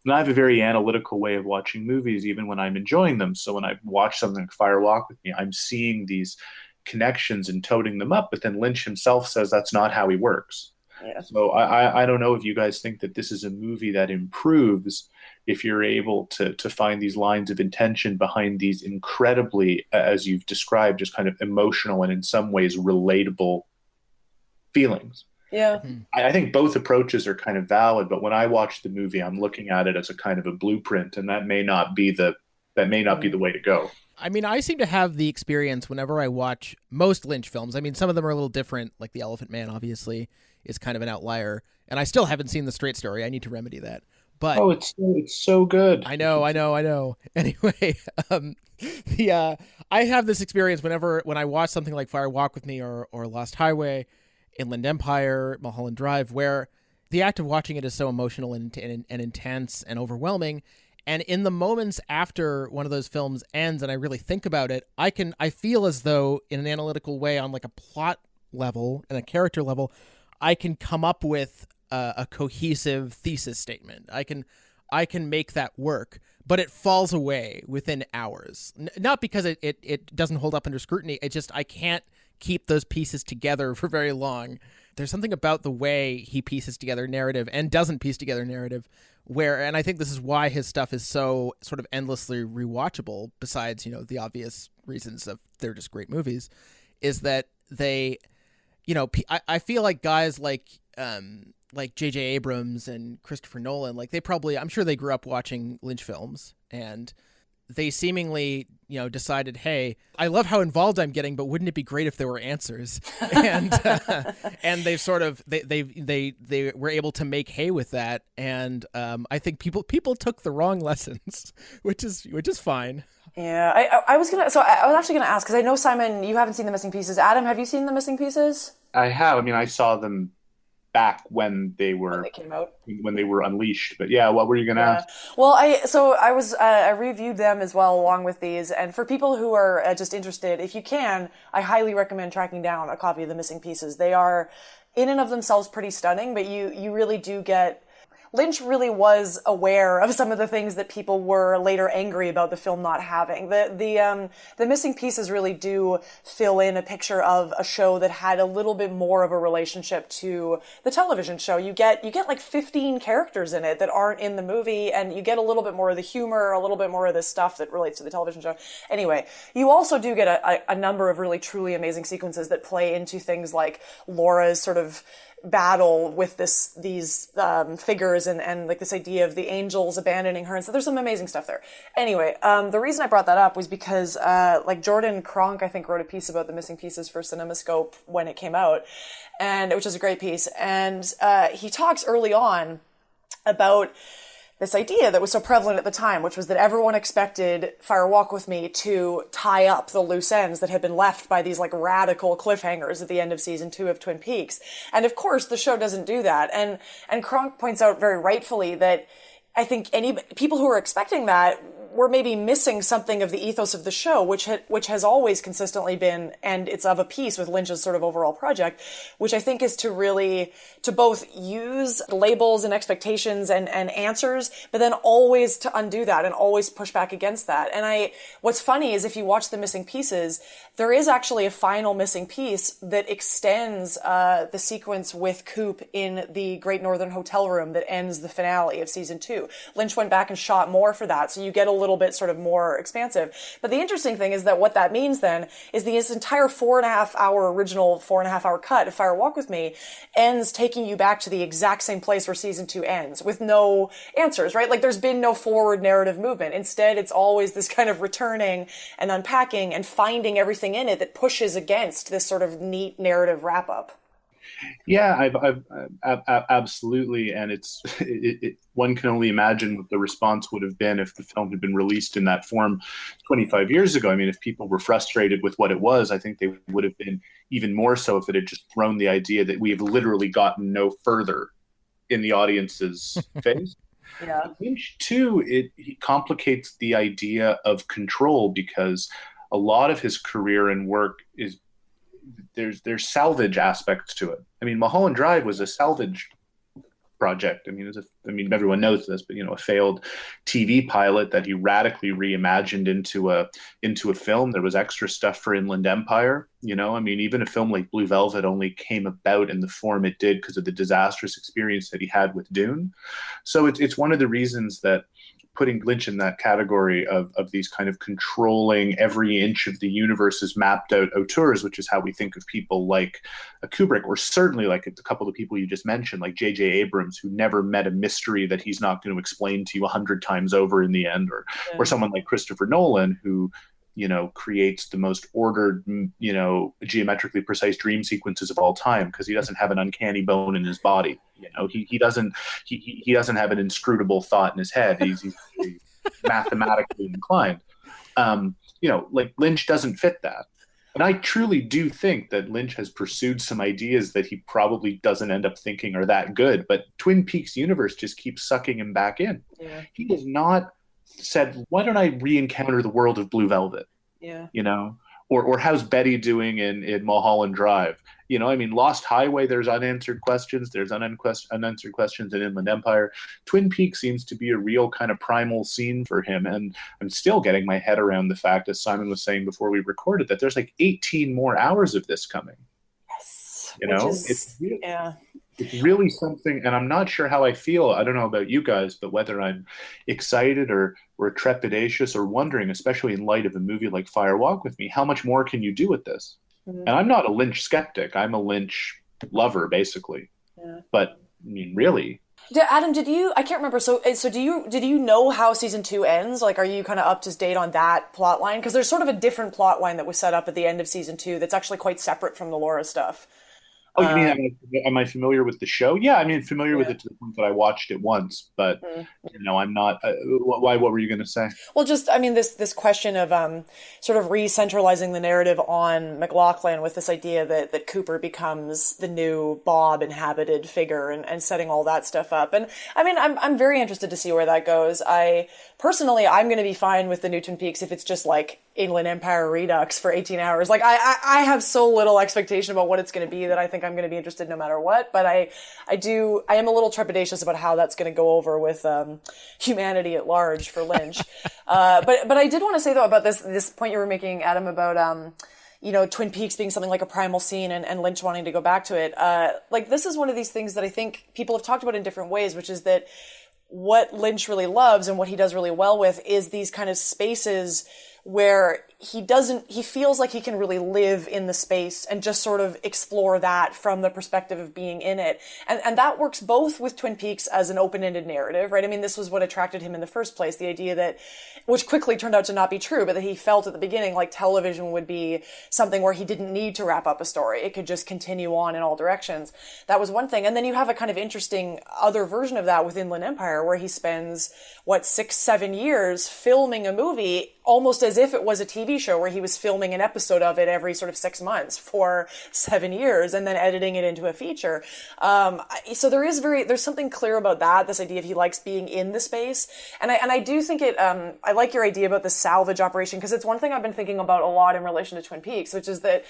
And I have a very analytical way of watching movies, even when I'm enjoying them. So when I watch something like Fire Walk with Me, I'm seeing these connections and toting them up. But then Lynch himself says that's not how he works. Yeah. So I don't know if you guys think that this is a movie that improves if you're able to find these lines of intention behind these incredibly, as you've described, just kind of emotional and in some ways relatable feelings. Yeah. I think both approaches are kind of valid, but when I watch the movie, I'm looking at it as a kind of a blueprint, and that may not be the way to go. I mean, I seem to have the experience whenever I watch most Lynch films. I mean, some of them are a little different, like The Elephant Man, obviously, is kind of an outlier. And I still haven't seen The Straight Story. I need to remedy that. But Oh, it's so good. I know. Anyway, I have this experience when I watch something like Fire Walk with Me or Lost Highway, Inland Empire, Mulholland Drive, where the act of watching it is so emotional and intense and overwhelming. And in the moments after one of those films ends and I really think about it, I feel as though in an analytical way on like a plot level and a character level, I can come up with a cohesive thesis statement. I can make that work, but it falls away within hours. Not because it doesn't hold up under scrutiny. It just, I can't keep those pieces together for very long. There's something about the way he pieces together narrative and doesn't piece together narrative and I think this is why his stuff is so sort of endlessly rewatchable, besides, the obvious reasons of they're just great movies, is that they, I feel like guys like J.J. Abrams and Christopher Nolan, like I'm sure they grew up watching Lynch films, and they seemingly, decided, hey, I love how involved I'm getting, but wouldn't it be great if there were answers? And and they've sort of they were able to make hay with that, and I think people took the wrong lessons, which is fine. Yeah, I was actually gonna ask, because I know, Simon, you haven't seen The Missing Pieces. Adam, have you seen The Missing Pieces? I have. I mean, I saw them back when they Came out. when they were unleashed. But yeah, what were you going to ask? Well, I reviewed them as well along with these, and for people who are just interested, if you can, I highly recommend tracking down a copy of The Missing Pieces. They are, in and of themselves, pretty stunning, but you really do get. Lynch really was aware of some of the things that people were later angry about the film not having. The Missing Pieces really do fill in a picture of a show that had a little bit more of a relationship to the television show. You get like 15 characters in it that aren't in the movie, and you get a little bit more of the humor, a little bit more of the stuff that relates to the television show. Anyway, you also do get a number of really truly amazing sequences that play into things like Laura's sort of battle with these figures and like this idea of the angels abandoning her, and so there's some amazing stuff there. Anyway, the reason I brought that up was because like Jordan Cronk, I think, wrote a piece about The Missing Pieces for CinemaScope when it came out, and which is a great piece, and he talks early on about this idea that was so prevalent at the time, which was that everyone expected Fire Walk with Me to tie up the loose ends that had been left by these like radical cliffhangers at the end of season 2 of Twin Peaks. And of course, the show doesn't do that. And Cronk points out very rightfully that I think people who were expecting that were maybe missing something of the ethos of the show, which has always consistently been, and it's of a piece with Lynch's sort of overall project, which I think is to both use labels and expectations and answers, but then always to undo that and always push back against that. And what's funny is if you watch The Missing Pieces, there is actually a final missing piece that extends the sequence with Coop in the Great Northern Hotel room that ends the finale of season 2. Lynch went back and shot more for that, so you get a little bit sort of more expansive. But the interesting thing is that what that means then is this entire 4.5-hour cut of Fire Walk with Me ends taking you back to the exact same place where season 2 ends, with no answers, right? Like there's been no forward narrative movement. Instead, it's always this kind of returning and unpacking and finding everything in it that pushes against this sort of neat narrative wrap up. Yeah, I've absolutely, and one can only imagine what the response would have been if the film had been released in that form 25 years ago. I mean, if people were frustrated with what it was, I think they would have been even more so if it had just thrown the idea that we have literally gotten no further in the audience's face. Yeah. Lynch too, he complicates the idea of control, because a lot of his career and work is there's salvage aspects to it. I mean, Mulholland Drive was a salvage project. I mean, everyone knows this, but a failed TV pilot that he radically reimagined into a film. There was extra stuff for Inland Empire. I mean, even a film like Blue Velvet only came about in the form it did because of the disastrous experience that he had with Dune. So it's one of the reasons that putting Lynch in that category of these kind of controlling every inch of the universe's mapped out auteurs, which is how we think of people like Kubrick, or certainly like a couple of people you just mentioned, like J.J. Abrams, who never met a mystery that he's not going to explain to you 100 times over in the end, or someone like Christopher Nolan, who creates the most ordered, geometrically precise dream sequences of all time because he doesn't have an uncanny bone in his body. He doesn't have an inscrutable thought in his head. He's mathematically inclined. Like Lynch doesn't fit that. And I truly do think that Lynch has pursued some ideas that he probably doesn't end up thinking are that good, but Twin Peaks universe just keeps sucking him back in. Yeah. He has not said, why don't I re-encounter the world of Blue Velvet? Yeah. Or how's Betty doing in Mulholland Drive? Lost Highway, there's unanswered questions. There's unanswered questions in Inland Empire. Twin Peaks seems to be a real kind of primal scene for him. And I'm still getting my head around the fact, as Simon was saying before we recorded, that there's like 18 more hours of this coming. Yes. It's really something, and I'm not sure how I feel. I don't know about you guys, but whether I'm excited or trepidatious or wondering, especially in light of a movie like Fire Walk with Me, how much more can you do with this? Mm-hmm. And I'm not a Lynch skeptic. I'm a Lynch lover, basically. Yeah. But I mean, really. Adam, I can't remember. So did you know how season 2 ends? Like, are you kind of up to date on that plot line? Because there's sort of a different plot line that was set up at the end of season 2 that's actually quite separate from the Laura stuff. Oh, you mean, am I familiar with the show? Yeah, I mean, familiar with it to the point that I watched it once, but, I'm not. Why? What were you going to say? Well, just, I mean, this question of sort of re-centralizing the narrative on McLaughlin with this idea that Cooper becomes the new Bob inhabited figure and setting all that stuff up. And, I mean, I'm very interested to see where that goes. Personally, I'm going to be fine with the new Twin Peaks if it's just like Inland Empire Redux for 18 hours. Like, I have so little expectation about what it's going to be that I think I'm going to be interested no matter what. But I am a little trepidatious about how that's going to go over with humanity at large for Lynch. But I did want to say, though, about this point you were making, Adam, about Twin Peaks being something like a primal scene and Lynch wanting to go back to it. Like, this is one of these things that I think people have talked about in different ways, which is that what Lynch really loves and what he does really well with is these kind of spaces where he feels like he can really live in the space and just sort of explore that from the perspective of being in it. And that works both with Twin Peaks as an open-ended narrative, right? I mean, this was what attracted him in the first place, the idea that, which quickly turned out to not be true, but that he felt at the beginning like television would be something where he didn't need to wrap up a story. It could just continue on in all directions. That was one thing. And then you have a kind of interesting other version of that with Inland Empire, where he spends, 6-7 years filming a movie almost as if it was a TV show, where he was filming an episode of it every sort of 6 months for 7 years and then editing it into a feature. So there's something clear about that, this idea of he likes being in the space. And I do think I like your idea about the salvage operation, because it's one thing I've been thinking about a lot in relation to Twin Peaks, which is that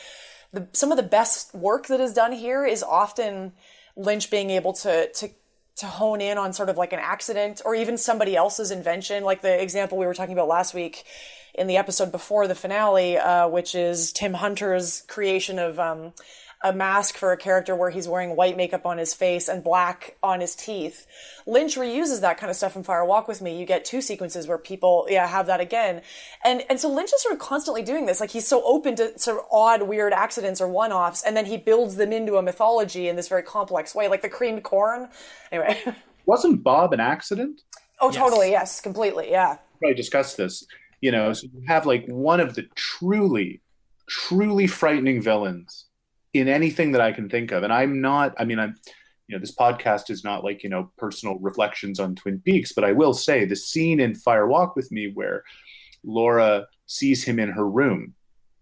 some of the best work that is done here is often Lynch being able to hone in on sort of like an accident or even somebody else's invention, like the example we were talking about last week in the episode before the finale, which is Tim Hunter's creation of a mask for a character where he's wearing white makeup on his face and black on his teeth. Lynch reuses that kind of stuff in Fire Walk with Me. You get 2 sequences where people, have that again. And so Lynch is sort of constantly doing this. Like, he's so open to sort of odd, weird accidents or one-offs, and then he builds them into a mythology in this very complex way, like the creamed corn. Anyway. Wasn't Bob an accident? Oh, yes. Totally. Yes, completely. Yeah. Probably discussed this, so you have like one of the truly, truly frightening villains in anything that I can think of. And this podcast is not like, personal reflections on Twin Peaks, but I will say the scene in Fire Walk with Me where Laura sees him in her room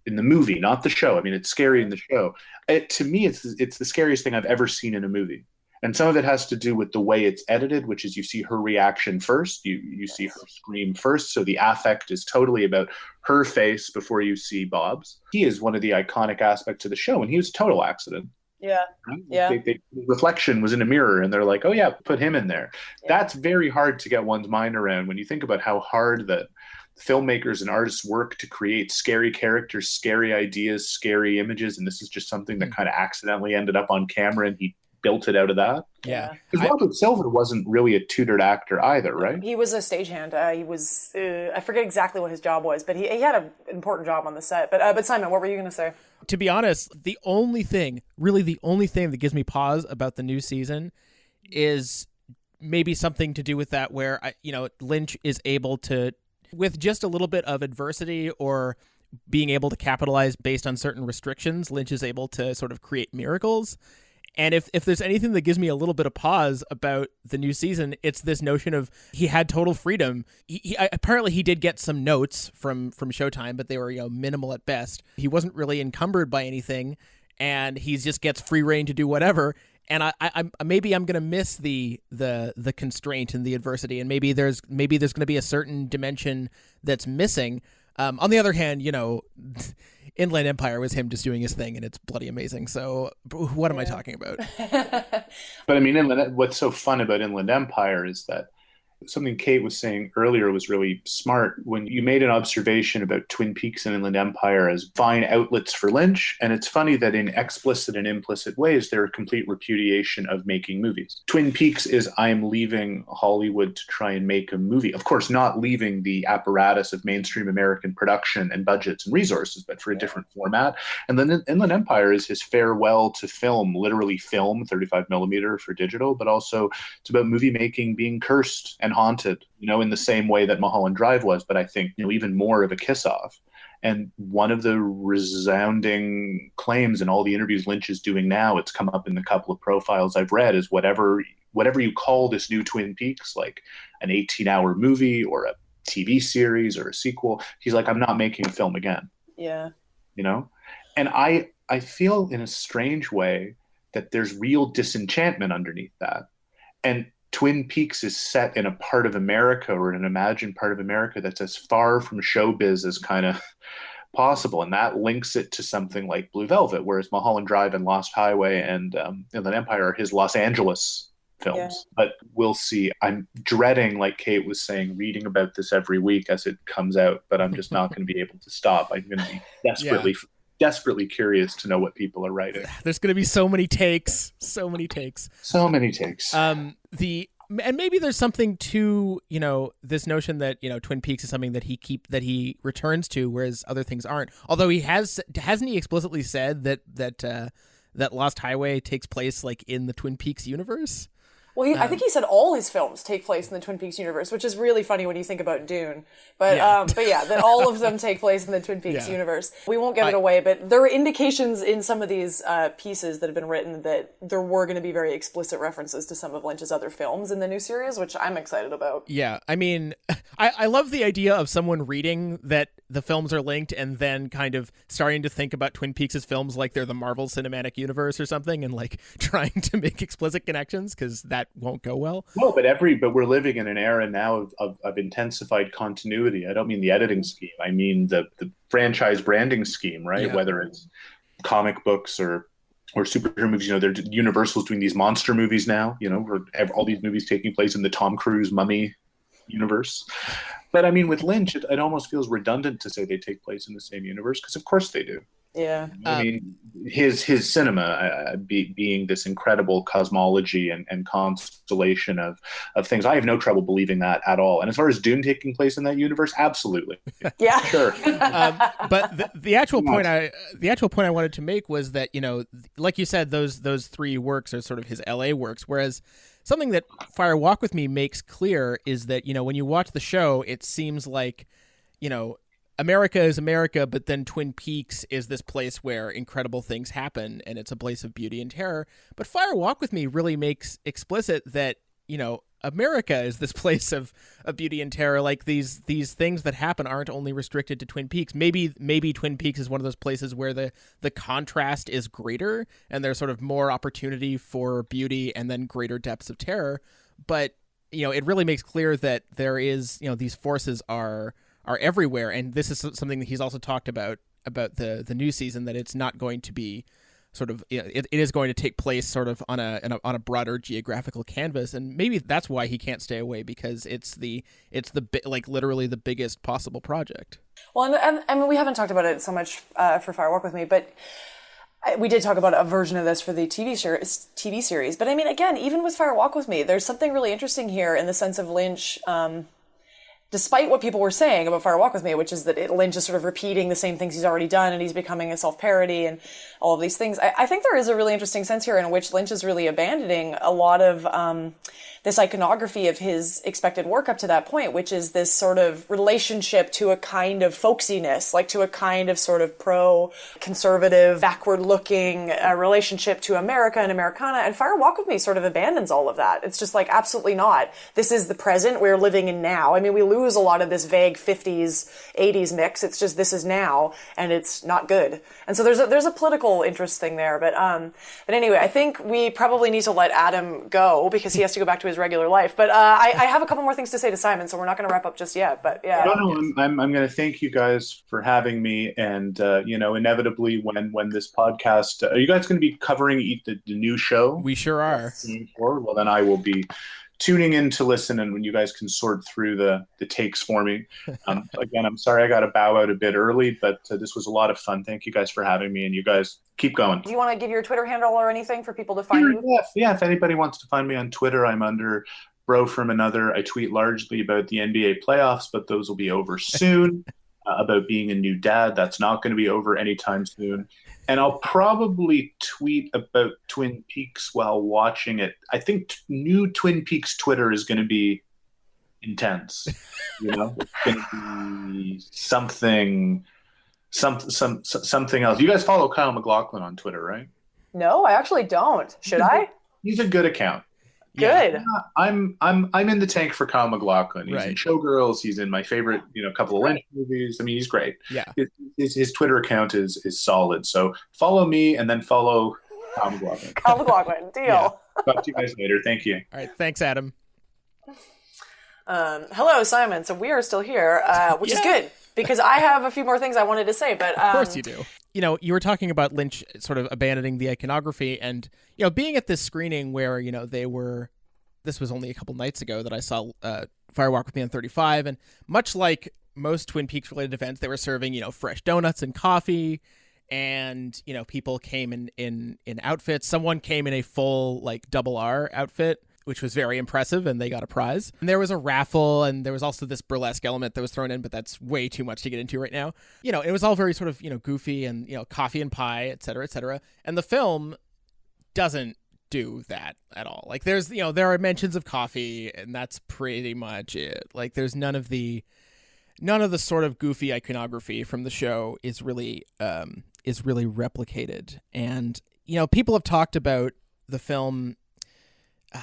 in the movie, not the show. I mean, it's scary in the show. To me, it's the scariest thing I've ever seen in a movie. And some of it has to do with the way it's edited, which is you see her reaction first, you see her scream first. So the affect is totally about her face before you see Bob's. He is one of the iconic aspects of the show, and he was a total accident. Yeah. Right? Yeah. Reflection was in a mirror, and they're like, oh yeah, put him in there. Yeah. That's very hard to get one's mind around when you think about how hard that filmmakers and artists work to create scary characters, scary ideas, scary images, and this is just something that kind of accidentally ended up on camera, and he built it out of that. Yeah. Because Robert Silver wasn't really a tutored actor either, right? He was a stagehand. He was, I forget exactly what his job was, but he had an important job on the set. But Simon, what were you going to say? To be honest, the only thing that gives me pause about the new season is maybe something to do with that where, Lynch is able to, with just a little bit of adversity or being able to capitalize based on certain restrictions, Lynch is able to sort of create miracles. And if there's anything that gives me a little bit of pause about the new season, it's this notion of he had total freedom. Apparently he did get some notes from Showtime, but they were minimal at best. He wasn't really encumbered by anything, and he just gets free reign to do whatever. And I'm going to miss the constraint and the adversity, and maybe there's going to be a certain dimension that's missing. On the other hand, Inland Empire was him just doing his thing, and it's bloody amazing. So what am I talking about? But I mean, what's so fun about Inland Empire is that something Kate was saying earlier was really smart when you made an observation about Twin Peaks and Inland Empire as fine outlets for Lynch. And it's funny that in explicit and implicit ways, they're a complete repudiation of making movies. Twin Peaks is I'm leaving Hollywood to try and make a movie. Of course, not leaving the apparatus of mainstream American production and budgets and resources, but for a different format. And then Inland Empire is his farewell to film, literally film 35 millimeter for digital, but also it's about movie making being cursed and haunted, in the same way that Mulholland Drive was, but I think, even more of a kiss-off. And one of the resounding claims in all the interviews Lynch is doing now, it's come up in a couple of profiles I've read, is whatever you call this new Twin Peaks, like an 18-hour movie or a TV series or a sequel, he's like, I'm not making a film again. Yeah. And I feel in a strange way that there's real disenchantment underneath that. And Twin Peaks is set in a part of America, or an imagined part of America, that's as far from showbiz as kind of possible. And that links it to something like Blue Velvet, whereas Mulholland Drive and Lost Highway and Inland Empire are his Los Angeles films. Yeah. But we'll see. I'm dreading, like Kate was saying, reading about this every week as it comes out, but I'm just not going to be able to stop. I'm going to be desperately curious to know what people are writing. There's going to be so many takes. And maybe there's something to, this notion that, Twin Peaks is something that he returns to, whereas other things aren't. Although hasn't he explicitly said that Lost Highway takes place like in the Twin Peaks universe? Well, I think he said all his films take place in the Twin Peaks universe, which is really funny when you think about Dune. But that all of them take place in the Twin Peaks universe. We won't give it away, but there are indications in some of these pieces that have been written that there were going to be very explicit references to some of Lynch's other films in the new series, which I'm excited about. Yeah, I mean, I love the idea of someone reading that the films are linked and then kind of starting to think about Twin Peaks' films like they're the Marvel Cinematic Universe or something, and like trying to make explicit connections, because that won't go well. No, but we're living in an era now of intensified continuity. I don't mean the editing scheme. I mean the franchise branding scheme, right? Yeah. Whether it's comic books or superhero movies, they're Universal's doing these monster movies now, where all these movies taking place in the Tom Cruise Mummy universe. But I mean, with Lynch, it almost feels redundant to say they take place in the same universe, because of course they do. Yeah. I mean, his cinema being this incredible cosmology and constellation of things. I have no trouble believing that at all. And as far as Dune taking place in that universe, absolutely. Yeah. Sure. But the actual point I wanted to make was that, like you said, those three works are sort of his LA works, whereas something that Fire Walk With Me makes clear is that, when you watch the show, it seems like, America is America, but then Twin Peaks is this place where incredible things happen, and it's a place of beauty and terror. But Fire Walk With Me really makes explicit that, America is this place of beauty and terror. Like these things that happen aren't only restricted to Twin Peaks. Maybe Twin Peaks is one of those places where the contrast is greater and there's sort of more opportunity for beauty and then greater depths of terror. But, it really makes clear that there is, these forces are everywhere. And this is something that he's also talked about the new season, that it's not going to be sort of it is going to take place sort of on a broader geographical canvas, and maybe that's why he can't stay away, because it's like literally the biggest possible project. Well, and I mean, we haven't talked about it so much for Fire Walk with Me, but we did talk about a version of this for the TV series. But I mean, again, even with Fire Walk with Me, there's something really interesting here in the sense of Lynch. Despite what people were saying about Fire Walk with Me, which is that Lynch is sort of repeating the same things he's already done, and he's becoming a self-parody and all of these things, I think there is a really interesting sense here in which Lynch is really abandoning a lot of this iconography of his expected work up to that point, which is this sort of relationship to a kind of folksiness, like to a kind of sort of pro-conservative, backward-looking relationship to America and Americana. And Fire Walk with Me sort of abandons all of that. It's just like, absolutely not. This is the present we're living in now. I mean, we lose a lot of this vague 50s, 80s mix. It's just, this is now, and it's not good. And so there's a political interest thing there. But anyway, I think we probably need to let Adam go because he has to go back to his regular life. But I have a couple more things to say to Simon, so we're not going to wrap up just yet. But yeah. No, I'm going to thank you guys for having me. And, inevitably when this podcast, are you guys going to be covering the new show? We sure are. Well, then I will be tuning in to listen, and when you guys can sort through the takes for me. Again, I'm sorry I got to bow out a bit early, but this was a lot of fun. Thank you guys for having me, and you guys keep going. Do you want to give your Twitter handle or anything for people to find you? Yeah, if anybody wants to find me on Twitter, I'm under Bro From Another. I tweet largely about the NBA playoffs, but those will be over soon. About being a new dad, that's not going to be over anytime soon. And I'll probably tweet about Twin Peaks while watching it. I think new Twin Peaks Twitter is going to be intense. It's going to be something else. You guys follow Kyle MacLachlan on Twitter, right? No, I actually don't. Should I? He's a good account. Good. Yeah, I'm in the tank for Kyle MacLachlan. He's in Showgirls. He's in my favorite, couple of Lynch movies. I mean, he's great. Yeah. His Twitter account is solid. So follow me and then follow Kyle MacLachlan. Kyle MacLachlan. Deal. Yeah. Talk to you guys later. Thank you. All right. Thanks, Adam. Hello, Simon. So we are still here, which is good because I have a few more things I wanted to say. But of course you do. You were talking about Lynch sort of abandoning the iconography, and being at this screening where this was only a couple nights ago that I saw Fire Walk with Me on 35, and much like most Twin Peaks related events, they were serving fresh donuts and coffee, and people came in outfits. Someone came in a full like double R outfit, which was very impressive, and they got a prize. And there was a raffle, and there was also this burlesque element that was thrown in, but that's way too much to get into right now. It was all very sort of, goofy and, coffee and pie, et cetera, et cetera. And the film doesn't do that at all. Like there's, there are mentions of coffee, and that's pretty much it. Like there's none of the sort of goofy iconography from the show is really replicated. And, people have talked about the film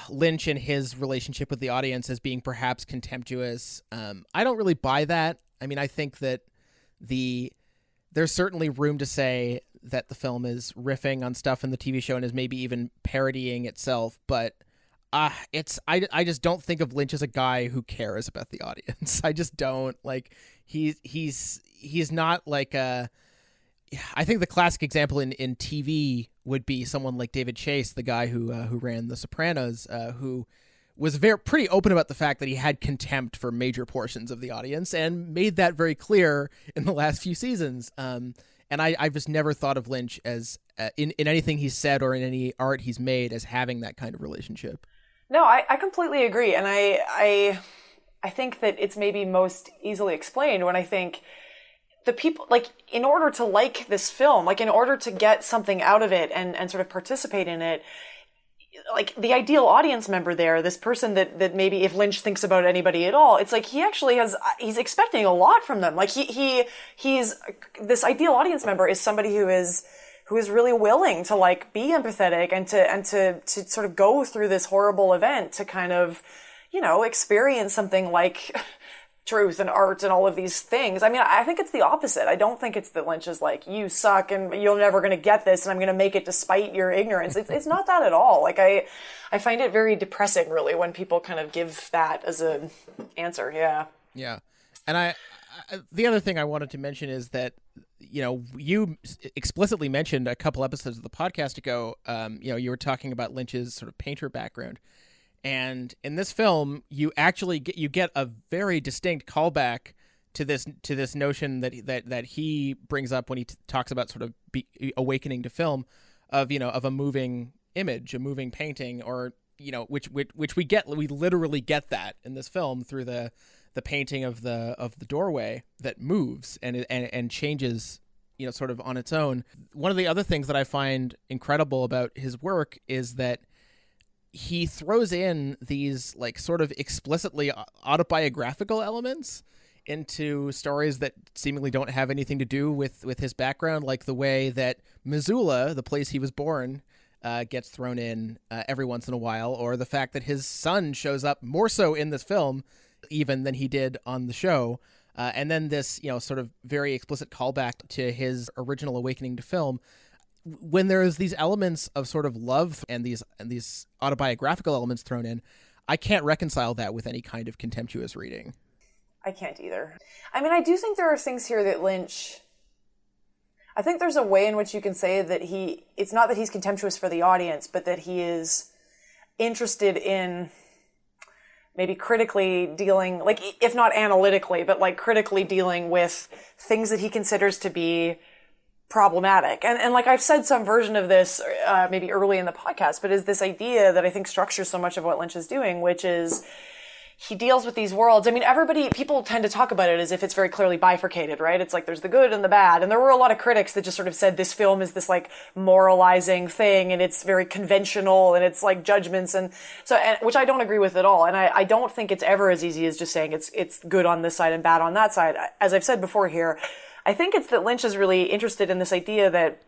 Lynch and his relationship with the audience as being perhaps contemptuous. I don't really buy that. I mean, I think that there's certainly room to say that the film is riffing on stuff in the TV show and is maybe even parodying itself, but I just don't think of Lynch as a guy who cares about the audience. I just don't. Like he's not like a. I think the classic example in TV would be someone like David Chase, the guy who ran The Sopranos, who was pretty open about the fact that he had contempt for major portions of the audience and made that very clear in the last few seasons. And I've just never thought of Lynch as in anything he's said or in any art he's made as having that kind of relationship. No, I completely agree, and I think that it's maybe most easily explained when I think. The people, like, in order to like this film, like, in order to get something out of it and sort of participate in it, like, the ideal audience member there, this person that maybe if Lynch thinks about anybody at all, it's like he actually he's expecting a lot from them. Like, he's this ideal audience member is somebody who is really willing to, like, be empathetic and to sort of go through this horrible event to kind of, experience something like truth and art and all of these things. I mean, I think it's the opposite. I don't think it's that Lynch is like, you suck and you're never going to get this and I'm going to make it despite your ignorance. It's not that at all. Like I find it very depressing really when people kind of give that as an answer. Yeah. Yeah. And the other thing I wanted to mention is that you explicitly mentioned a couple episodes of the podcast ago, you were talking about Lynch's sort of painter background. And in this film, you actually get a very distinct callback to this notion that he brings up when he talks about sort of awakening to film of a moving image, a moving painting, or which we literally get that in this film through the painting of the doorway that moves and changes sort of on its own. One of the other things that I find incredible about his work is that he throws in these like sort of explicitly autobiographical elements into stories that seemingly don't have anything to do with his background, like the way that Missoula, the place he was born, gets thrown in every once in a while, or the fact that his son shows up more so in this film even than he did on the show. And then this, sort of very explicit callback to his original awakening to film. When there's these elements of sort of love and these autobiographical elements thrown in, I can't reconcile that with any kind of contemptuous reading. I can't either. I mean, I do think there are things here that Lynch... I think there's a way in which you can say that it's not that he's contemptuous for the audience, but that he is interested in maybe critically dealing, like, if not analytically, but like critically dealing with things that he considers to be problematic. And like I've said some version of this maybe early in the podcast, but is this idea that I think structures so much of what Lynch is doing, which is he deals with these worlds. I mean, people tend to talk about it as if it's very clearly bifurcated, right? It's like there's the good and the bad. And there were a lot of critics that just sort of said this film is this like moralizing thing and it's very conventional and it's like judgments which I don't agree with at all. And I don't think it's ever as easy as just saying it's good on this side and bad on that side. As I've said before here, I think it's that Lynch is really interested in this idea that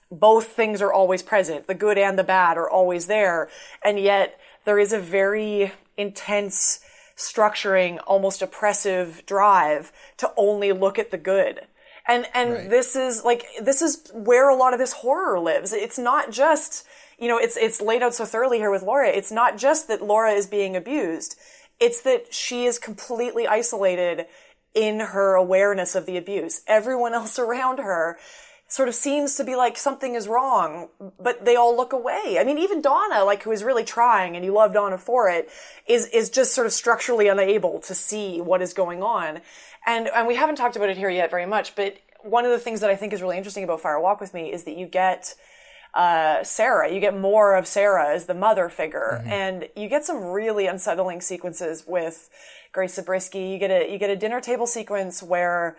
both things are always present. The good and the bad are always there. And yet there is a very intense structuring, almost oppressive drive to only look at the good. And right. This is where a lot of this horror lives. It's not just, it's laid out so thoroughly here with Laura. It's not just that Laura is being abused. It's that she is completely isolated in her awareness of the abuse. Everyone else around her sort of seems to be like something is wrong, but they all look away. I mean, even Donna, like, who is really trying, and you love Donna for it, is just sort of structurally unable to see what is going on. And we haven't talked about it here yet very much, but one of the things that I think is really interesting about Fire Walk With Me is that you get Sarah. You get more of Sarah as the mother figure, mm-hmm. and you get some really unsettling sequences with Grace Zabriskie. You get a dinner table sequence where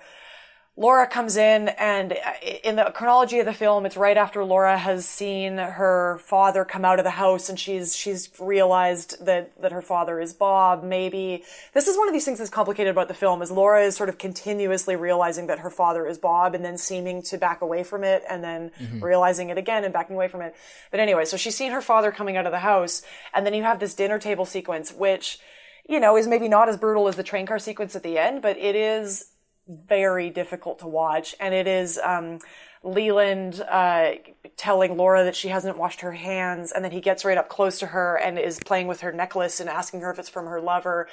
Laura comes in, and in the chronology of the film, it's right after Laura has seen her father come out of the house, and she's realized that her father is Bob, maybe. This is one of these things that's complicated about the film, is Laura is sort of continuously realizing that her father is Bob, and then seeming to back away from it, and then mm-hmm. realizing it again and backing away from it. But anyway, so she's seen her father coming out of the house, and then you have this dinner table sequence, which, is maybe not as brutal as the train car sequence at the end, but it is very difficult to watch. And it is Leland telling Laura that she hasn't washed her hands, and then he gets right up close to her and is playing with her necklace and asking her if it's from her lover.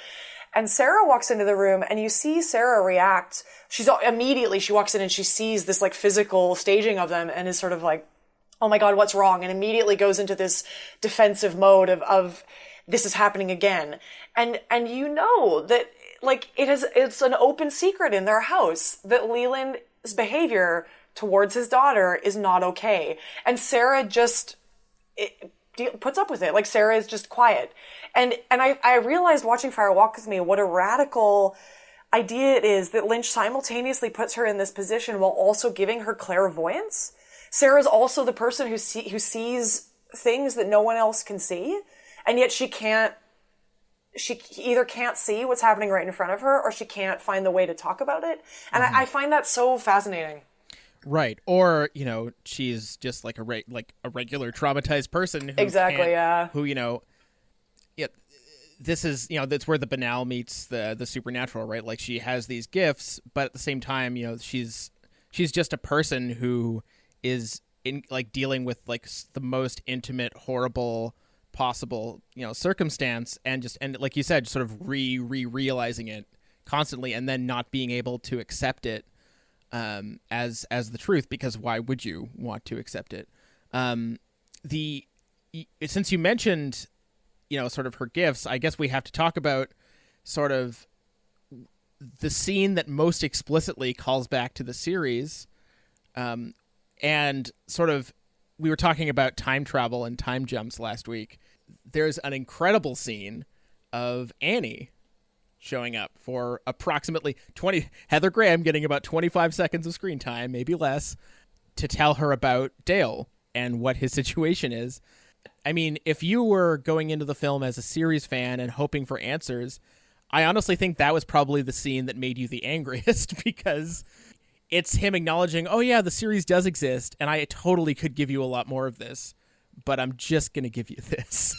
And Sarah walks into the room, and you see Sarah react. She walks in and she sees this like physical staging of them and is sort of like, oh my God, what's wrong? And immediately goes into this defensive mode of this is happening again. And that, like, it's an open secret in their house that Leland's behavior towards his daughter is not okay. And Sarah just puts up with it. Like, Sarah is just quiet. And I realized watching Fire Walk With Me what a radical idea it is that Lynch simultaneously puts her in this position while also giving her clairvoyance. Sarah's also the person who sees things that no one else can see, and yet she either can't see what's happening right in front of her, or she can't find the way to talk about it. And mm-hmm. I find that so fascinating. Right. Or, she's just like a regular traumatized person who exactly, yeah. Who, this is, that's where the banal meets the supernatural, right? Like, she has these gifts, but at the same time, she's just a person who is in, like, dealing with like the most intimate, horrible possible circumstance, and like you said, sort of realizing it constantly, and then not being able to accept it as the truth, because why would you want to accept it? Since you mentioned, sort of her gifts, I guess we have to talk about sort of the scene that most explicitly calls back to the series. And sort of, we were talking about time travel and time jumps last week. There's an incredible scene of Annie showing up for approximately Heather Graham getting about 25 seconds of screen time, maybe less, to tell her about Dale and what his situation is. I mean, if you were going into the film as a series fan and hoping for answers, I honestly think that was probably the scene that made you the angriest, because it's him acknowledging, oh yeah, the series does exist, and I totally could give you a lot more of this, but I'm just going to give you this.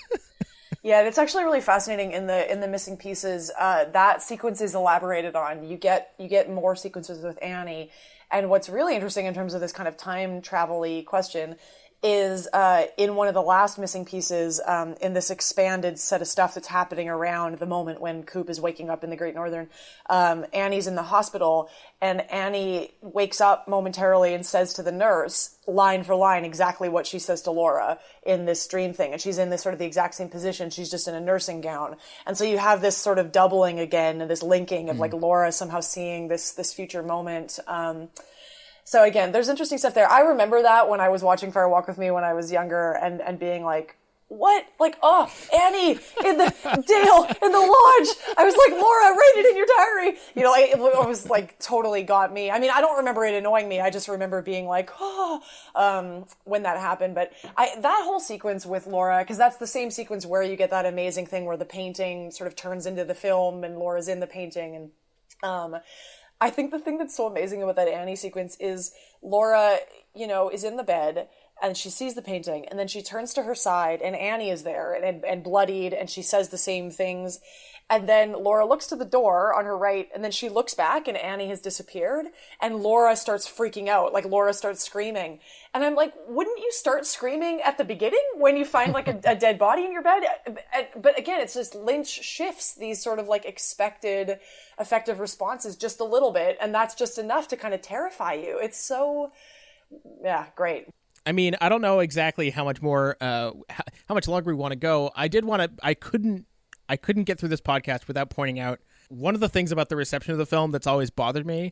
Yeah, it's actually really fascinating in the missing pieces. That sequence is elaborated on. You get more sequences with Annie, and what's really interesting in terms of this kind of time travel-y question is in one of the last missing pieces, in this expanded set of stuff that's happening around the moment when Coop is waking up in the Great Northern, Annie's in the hospital, and Annie wakes up momentarily and says to the nurse, line for line, exactly what she says to Laura in this dream thing. And she's in this sort of the exact same position. She's just in a nursing gown. And so you have this sort of doubling again, and this linking of like Laura somehow seeing this future moment. So again, there's interesting stuff there. I remember that when I was watching Fire Walk with Me when I was younger and being like, what? Like, oh, Annie in the Dale in the lodge. I was like, Laura, write it in your diary. It was like totally got me. I mean, I don't remember it annoying me. I just remember being like, when that happened. But that whole sequence with Laura, because that's the same sequence where you get that amazing thing where the painting sort of turns into the film and Laura's in the painting. And, I think the thing that's so amazing about that Annie sequence is Laura, is in the bed and she sees the painting, and then she turns to her side and Annie is there and bloodied, and she says the same things. And then Laura looks to the door on her right, and then she looks back and Annie has disappeared, and Laura starts freaking out. Like, Laura starts screaming. And I'm like, wouldn't you start screaming at the beginning when you find like a dead body in your bed? But again, it's just Lynch shifts these sort of like expected effective responses just a little bit, and that's just enough to kind of terrify you. It's so, great. I mean, I don't know exactly how much more, how much longer we want to go. I couldn't get through this podcast without pointing out one of the things about the reception of the film that's always bothered me,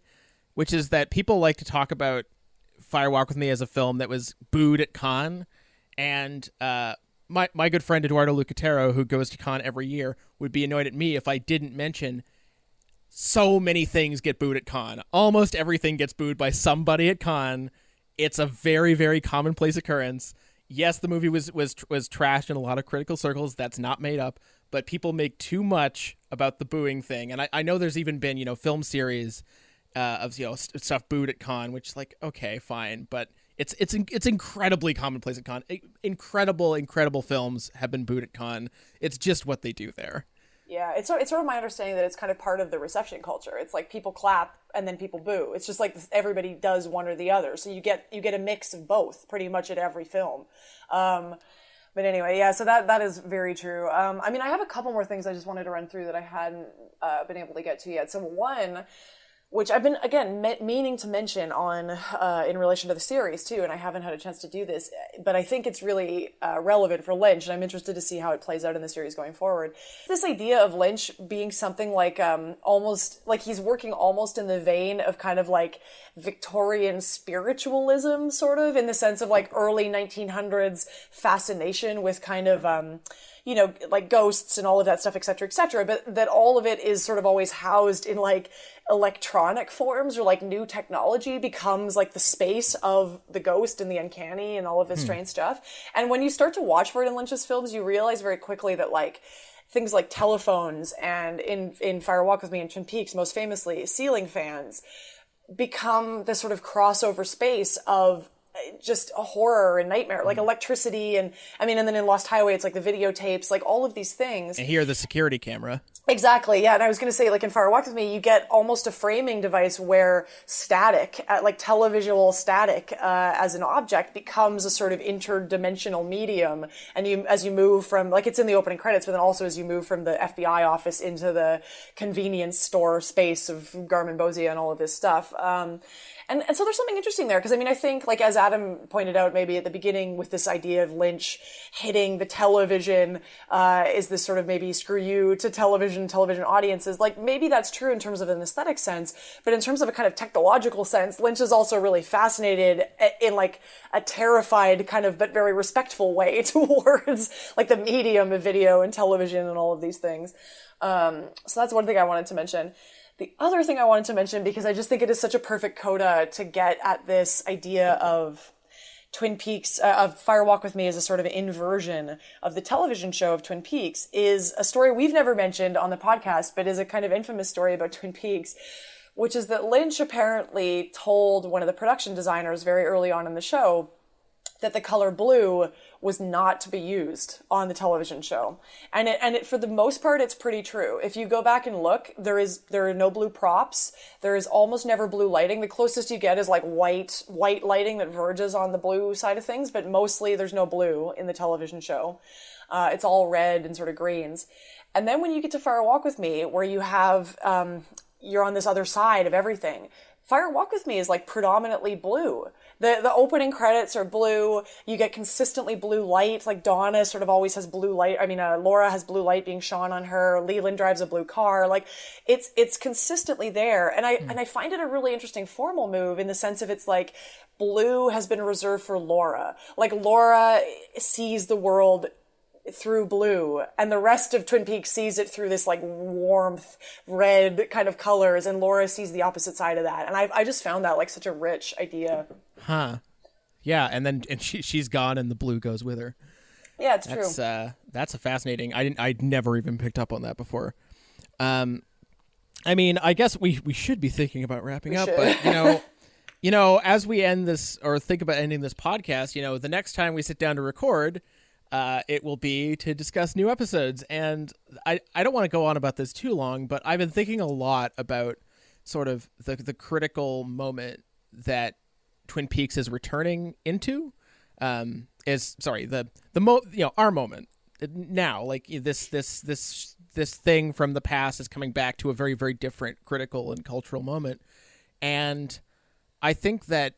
which is that people like to talk about Fire Walk with Me as a film that was booed at Cannes. And my good friend Eduardo Lucatero, who goes to Cannes every year, would be annoyed at me if I didn't mention so many things get booed at Cannes. Almost everything gets booed by somebody at Cannes. It's a very, very commonplace occurrence. Yes, the movie was trashed in a lot of critical circles. That's not made up. But people make too much about the booing thing. And I know there's even been, film series of, stuff booed at Cannes, which is like, okay, fine. But it's incredibly commonplace at Cannes. Incredible films have been booed at Cannes. It's just what they do there. Yeah, it's sort of my understanding that it's kind of part of the reception culture. It's like people clap and then people boo. It's just like everybody does one or the other. So you get a mix of both pretty much at every film. But anyway, yeah, so that is very true. I mean, I have a couple more things I just wanted to run through that I hadn't been able to get to yet. So one, which I've been, again, meaning to mention on in relation to the series, too, and I haven't had a chance to do this, but I think it's really relevant for Lynch, and I'm interested to see how it plays out in the series going forward. This idea of Lynch being something like almost, like he's working almost in the vein of kind of like Victorian spiritualism, sort of, in the sense of like early 1900s fascination with kind of like ghosts and all of that stuff, et cetera, but that all of it is sort of always housed in like electronic forms, or like new technology becomes like the space of the ghost and the uncanny and all of this strange stuff. And when you start to watch for it in Lynch's films, you realize very quickly that like things like telephones, and in Fire Walk with Me and Twin Peaks, most famously, ceiling fans, become this sort of crossover space of just a horror and nightmare, like electricity. And I mean, and then in Lost Highway, it's like the videotapes, like all of these things. And here, the security camera. Exactly, yeah. And I was going to say, like in Fire Walk With Me, you get almost a framing device where static, like televisual static as an object becomes a sort of interdimensional medium. And as you move from, like it's in the opening credits, but then also as you move from the FBI office into the convenience store space of Garmin Bosia and all of this stuff. And so there's something interesting there, because I mean, I think, like as Adam pointed out maybe at the beginning with this idea of Lynch hitting the television, is this sort of maybe screw you to television audiences. Like maybe that's true in terms of an aesthetic sense, but in terms of a kind of technological sense, Lynch is also really fascinated in like a terrified kind of, but very respectful way towards like the medium of video and television and all of these things. So that's one thing I wanted to mention. The other thing I wanted to mention, because I just think it is such a perfect coda to get at this idea of Twin Peaks, of Fire Walk With Me as a sort of inversion of the television show of Twin Peaks, is a story we've never mentioned on the podcast, but is a kind of infamous story about Twin Peaks, which is that Lynch apparently told one of the production designers very early on in the show that the color blue was not to be used on the television show. And it, for the most part, it's pretty true. If you go back and look, there are no blue props. There is almost never blue lighting. The closest you get is like white lighting that verges on the blue side of things, but mostly there's no blue in the television show. It's all red and sort of greens. And then when you get to Fire Walk With Me, where you have, you're on this other side of everything, Fire Walk With Me is like predominantly blue. The opening credits are blue. You get consistently blue light. Like Donna sort of always has blue light. I mean, Laura has blue light being shone on her. Leland drives a blue car. Like it's consistently there. And I find it a really interesting formal move in the sense of it's like blue has been reserved for Laura. Like Laura sees the world through blue, and the rest of Twin Peaks sees it through this like warmth, red kind of colors, and Laura sees the opposite side of that. And I just found that like such a rich idea. Huh. Yeah, and she's gone and the blue goes with her. Yeah, it's true. That's a fascinating. I'd never even picked up on that before. I mean, I guess we should be thinking about wrapping up, but you know, as we end this or think about ending this podcast, you know, the next time we sit down to record, it will be to discuss new episodes. And I don't want to go on about this too long, but I've been thinking a lot about sort of the critical moment that Twin Peaks is returning into. Our moment now, like this thing from the past is coming back to a very, very different critical and cultural moment. And I think that,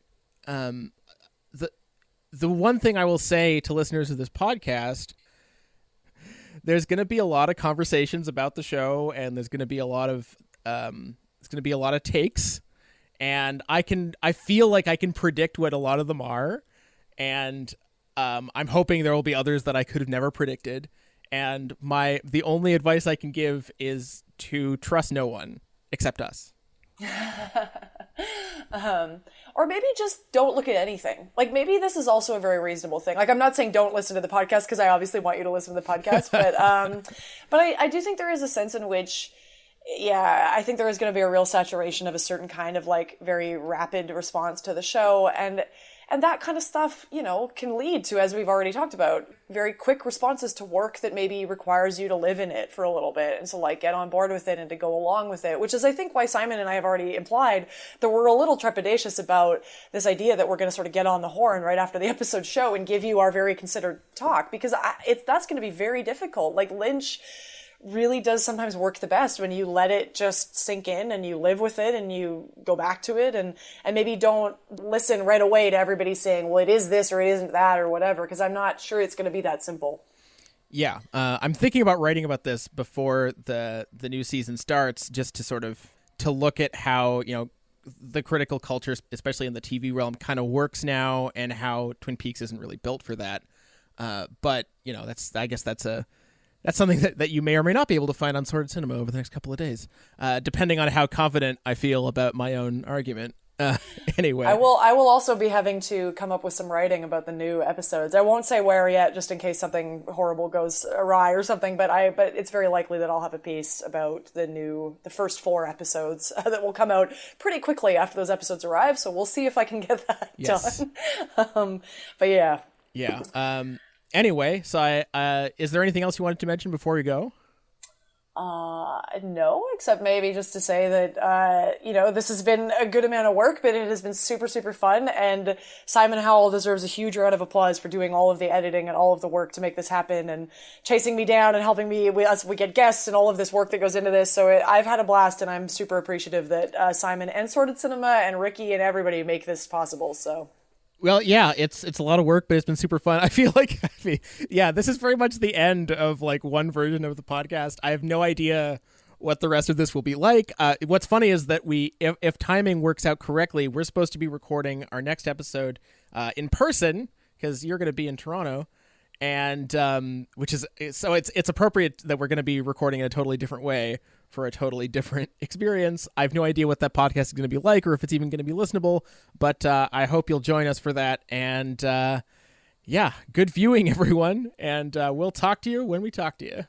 the one thing I will say to listeners of this podcast, there's going to be a lot of conversations about the show, and there's going to be a lot of takes, and I feel like I can predict what a lot of them are, and I'm hoping there will be others that I could have never predicted. And the only advice I can give is to trust no one except us. Or maybe just don't look at anything. Like maybe this is also a very reasonable thing. Like I'm not saying don't listen to the podcast, because I obviously want you to listen to the podcast, but I do think there is a sense in which, yeah, I think there is going to be a real saturation of a certain kind of like very rapid response to the show, and that kind of stuff, you know, can lead to, as we've already talked about, very quick responses to work that maybe requires you to live in it for a little bit and to like get on board with it and to go along with it, which is I think why Simon and I have already implied that we're a little trepidatious about this idea that we're going to sort of get on the horn right after the episode show and give you our very considered talk, because that's going to be very difficult. Like Lynch really does sometimes work the best when you let it just sink in and you live with it and you go back to it and maybe don't listen right away to everybody saying, well, it is this or it isn't that or whatever, because I'm not sure it's going to be that simple. Yeah. I'm thinking about writing about this before the new season starts, just to sort of to look at how, you know, the critical culture, especially in the TV realm, kind of works now, and how Twin Peaks isn't really built for that. But, you know, I guess that's something that you may or may not be able to find on Sword Cinema over the next couple of days, depending on how confident I feel about my own argument. Anyway, I will also be having to come up with some writing about the new episodes. I won't say where yet, just in case something horrible goes awry or something. But it's very likely that I'll have a piece about the first 4 episodes that will come out pretty quickly after those episodes arrive. So we'll see if I can get that done. But yeah. Yeah. Anyway, so is there anything else you wanted to mention before we go? No, except maybe just to say that, this has been a good amount of work, but it has been super, super fun. And Simon Howell deserves a huge round of applause for doing all of the editing and all of the work to make this happen and chasing me down and helping me as we get guests and all of this work that goes into this. So I've had a blast, and I'm super appreciative that Simon and Sorted Cinema and Ricky and everybody make this possible. So. Well, yeah, it's a lot of work, but it's been super fun. I feel like, this is very much the end of like one version of the podcast. I have no idea what the rest of this will be like. What's funny is that if timing works out correctly, we're supposed to be recording our next episode in person, because you're going to be in Toronto, and which is so it's appropriate that we're going to be recording in a totally different way for a totally different experience. I have no idea what that podcast is going to be like, or if it's even going to be listenable, but I hope you'll join us for that. And good viewing, everyone. And we'll talk to you when we talk to you.